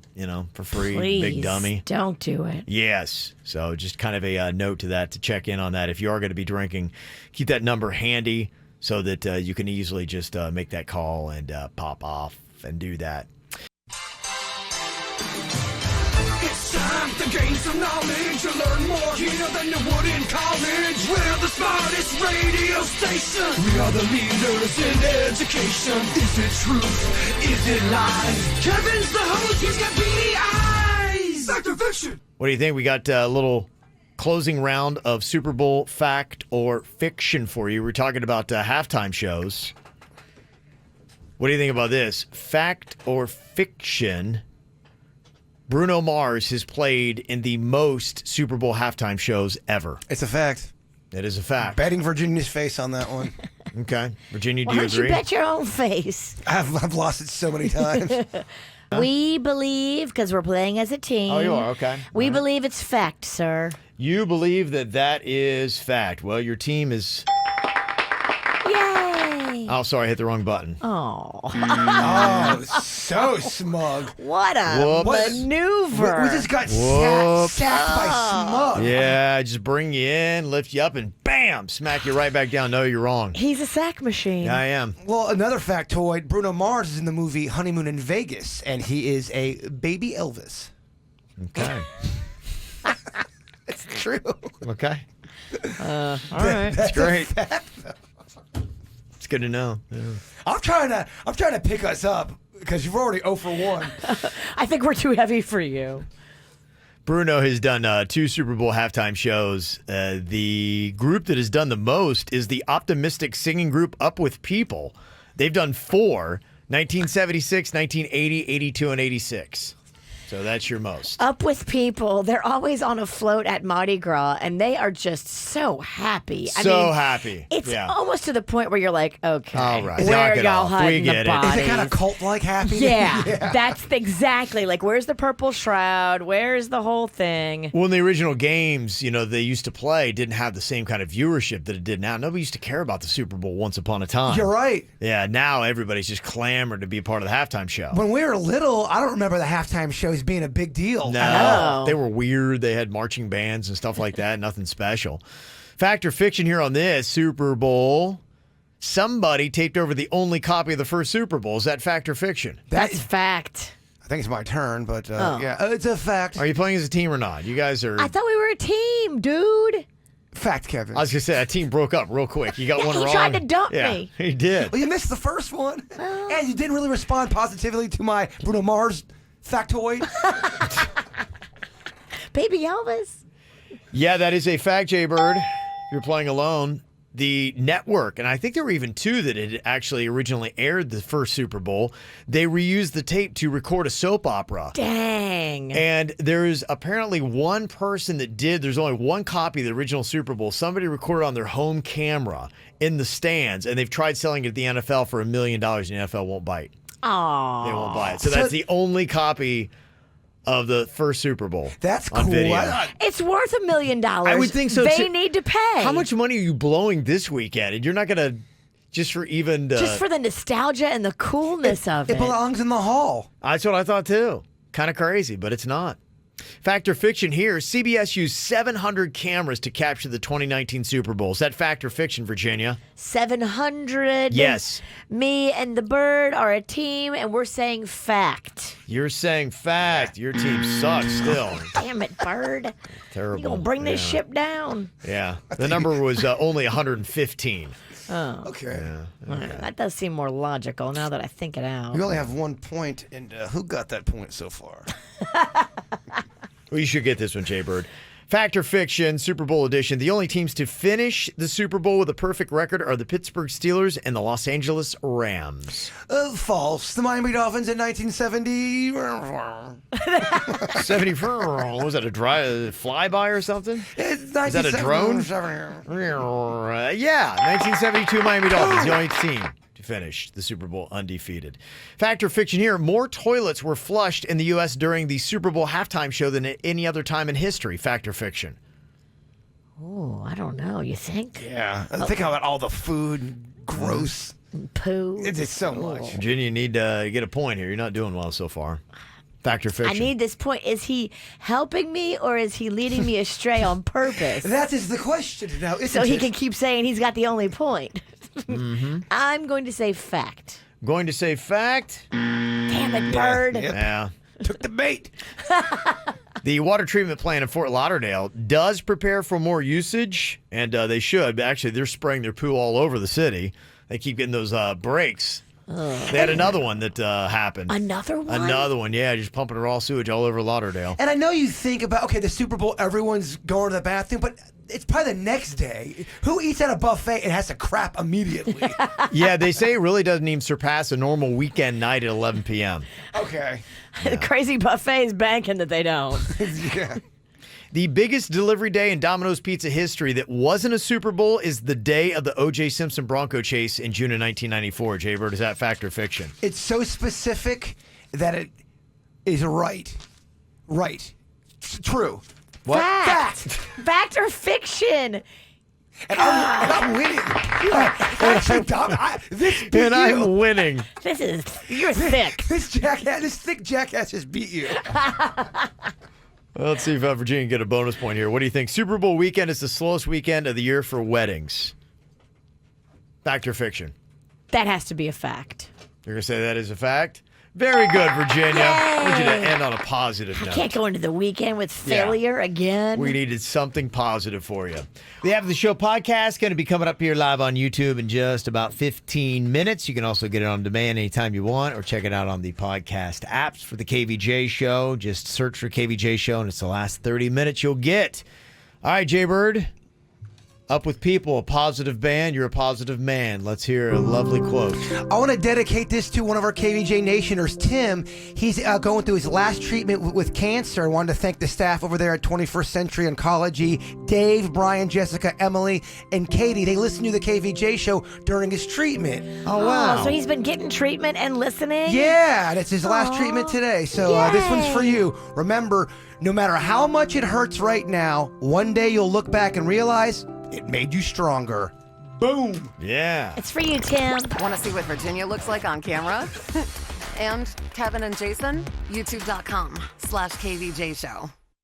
for free. Please, big dummy. Don't do it. Yes. So just kind of a note to that to check in on that. If you are going to be drinking, keep that number handy so that you can easily just make that call and pop off and do that. It's time to gain some knowledge, to learn more here than you would in college. We're the smartest radio station. We are the leaders in education. Is it truth? Is it lies? Kevin's the host, he's got beady eyes. Fact or fiction? What do you think? We got a little closing round of Super Bowl fact or fiction for you. We're talking about halftime shows. What do you think about this? Fact or fiction? Bruno Mars has played in the most Super Bowl halftime shows ever. It's a fact. It is a fact. Betting Virginia's face on that one. Okay. Virginia, do Why you don't agree? you bet your own face? I've lost it so many times. We believe, because we're playing as a team. Oh, you are? Okay. We believe it's fact, sir. You believe that that is fact. Well, your team is... Yay! Oh, sorry, I hit the wrong button. Oh. Oh, so smug. What a Whoops. maneuver. We just got Whoops. sacked by smug. Yeah, just bring you in, lift you up, and bam, smack you right back down. No, you're wrong. He's a sack machine. I am. Well, another factoid, Bruno Mars is in the movie Honeymoon in Vegas, and he is a baby Elvis. Okay. It's true. Okay. All right. That's great. It's good to know. Yeah. I'm trying to pick us up because you're already 0 for 1. I think we're too heavy for you. Bruno has done 2 Super Bowl halftime shows. The group that has done the most is the optimistic singing group Up With People. They've done 4, 1976, 1980, 82, and 86. So that's your most. Up With People. They're always on a float at Mardi Gras, and they are just so happy. Happy. It's Yeah. almost to the point where you're like, okay, All right. where Knock are it y'all off. We hiding get the it. bodies? Is it kind of cult-like happy? Yeah, that's exactly. Like, where's the purple shroud? Where's the whole thing? When the original games, they used to play didn't have the same kind of viewership that it did now. Nobody used to care about the Super Bowl once upon a time. You're right. Yeah, now everybody's just clamored to be a part of the halftime show. When we were little, I don't remember the halftime shows being a big deal. No, they were weird. They had marching bands and stuff like that. Nothing special. Fact or fiction here on this Super Bowl. Somebody taped over the only copy of the first Super Bowl. Is that fact or fiction? That's fact. I think it's my turn, but yeah, it's a fact. Are you playing as a team or not? You guys are... I thought we were a team, dude. Fact, Kevin. I was going to say, that team broke up real quick. You got one he wrong. tried to dump yeah, me. He did. Well, you missed the first one. And you didn't really respond positively to my Bruno Mars factoid. Baby Elvis. Yeah, that is a fact, Jay Bird. You're playing alone. The network, and I think there were even 2 that had actually originally aired the first Super Bowl, they reused the tape to record a soap opera. Dang. And there's apparently one person that did, there's only one copy of the original Super Bowl. Somebody recorded on their home camera in the stands, and they've tried selling it at the NFL for $1 million, and the NFL won't bite. Aww. They won't buy it. So that's the only copy of the first Super Bowl. That's on cool. video. It's worth $1 million. I would think so, They too. need to pay. How much money are you blowing this weekend? And you're not going to, just for even... Just for the nostalgia and the coolness of it. It belongs in the hall. That's what I thought, too. Kind of crazy, but it's not. Fact or fiction here, CBS used 700 cameras to capture the 2019 Super Bowl. Is that fact or fiction, Virginia? 700. Yes. Me and the bird are a team, and we're saying fact. You're saying fact. Your team sucks still. Damn it, bird. Terrible. You gonna bring this Yeah. ship down? Yeah. The number was only 115. Oh. Okay. That does seem more logical now that I think it out. We only have 1 point, and who got that point so far? Well, you should get this one, Jay Bird. Fact or fiction, Super Bowl edition. The only teams to finish the Super Bowl with a perfect record are the Pittsburgh Steelers and the Los Angeles Rams. False. The Miami Dolphins in 1970. 74. Was that a flyby or something? Is that a drone? Yeah, 1972 Miami Dolphins, the only team to finish the Super Bowl undefeated. Fact or fiction here, more toilets were flushed in the U.S. during the Super Bowl halftime show than at any other time in history. Fact or fiction? Oh, I don't know. You think? Yeah. Think about all the food, gross. Poo. It's just so much. Virginia, you need to get a point here. You're not doing well so far. Fact or fiction? I need this point. Is he helping me or is he leading me astray on purpose? That is the question now. So he can keep saying he's got the only point. Mm-hmm. I'm going to say fact. Going to say fact? Damn it, bird. Yep. Yeah. Took the bait. The water treatment plant in Fort Lauderdale does prepare for more usage, and they should. But actually, they're spraying their poo all over the city. They keep getting those breaks. They had another one that happened. Another one? Another one, yeah. Just pumping raw sewage all over Lauderdale. And I know you think about, okay, the Super Bowl, everyone's going to the bathroom, but it's probably the next day. Who eats at a buffet and has to crap immediately? Yeah, they say it really doesn't even surpass a normal weekend night at 11 p.m. Okay. The crazy buffet is banking that they don't. Yeah. The biggest delivery day in Domino's Pizza history that wasn't a Super Bowl is the day of the O.J. Simpson Bronco chase in June of 1994. Jaybird, is that fact or fiction? It's so specific that it is right. Right. True. What? Fact or fiction? And I'm winning. I'm winning. You're thick. This thick jackass just beat you. Well, let's see if Virginia can get a bonus point here. What do you think? Super Bowl weekend is the slowest weekend of the year for weddings. Fact or fiction? That has to be a fact. You're going to say that is a fact? Very good, Virginia. I want you to end on a positive note. Can't go into the weekend with failure again. We needed something positive for you. The After the Show podcast going to be coming up here live on YouTube in just about 15 minutes. You can also get it on demand anytime you want or check it out on the podcast apps for the KVJ Show. Just search for KVJ Show, and it's the last 30 minutes you'll get. All right, Jaybird. Up with people, a positive band, you're a positive man. Let's hear a lovely quote. I want to dedicate this to one of our KVJ Nationers, Tim. He's going through his last treatment with cancer. I wanted to thank the staff over there at 21st Century Oncology, Dave, Brian, Jessica, Emily, and Katie. They listened to the KVJ Show during his treatment. Oh, wow. So he's been getting treatment and listening? Yeah, and it's his last treatment today. So this one's for you. Remember, no matter how much it hurts right now, one day you'll look back and realize it made you stronger. Boom. Yeah. It's for you, Tim. Want to see what Virginia looks like on camera? And Kevin and Jason? YouTube.com/KVJ Show.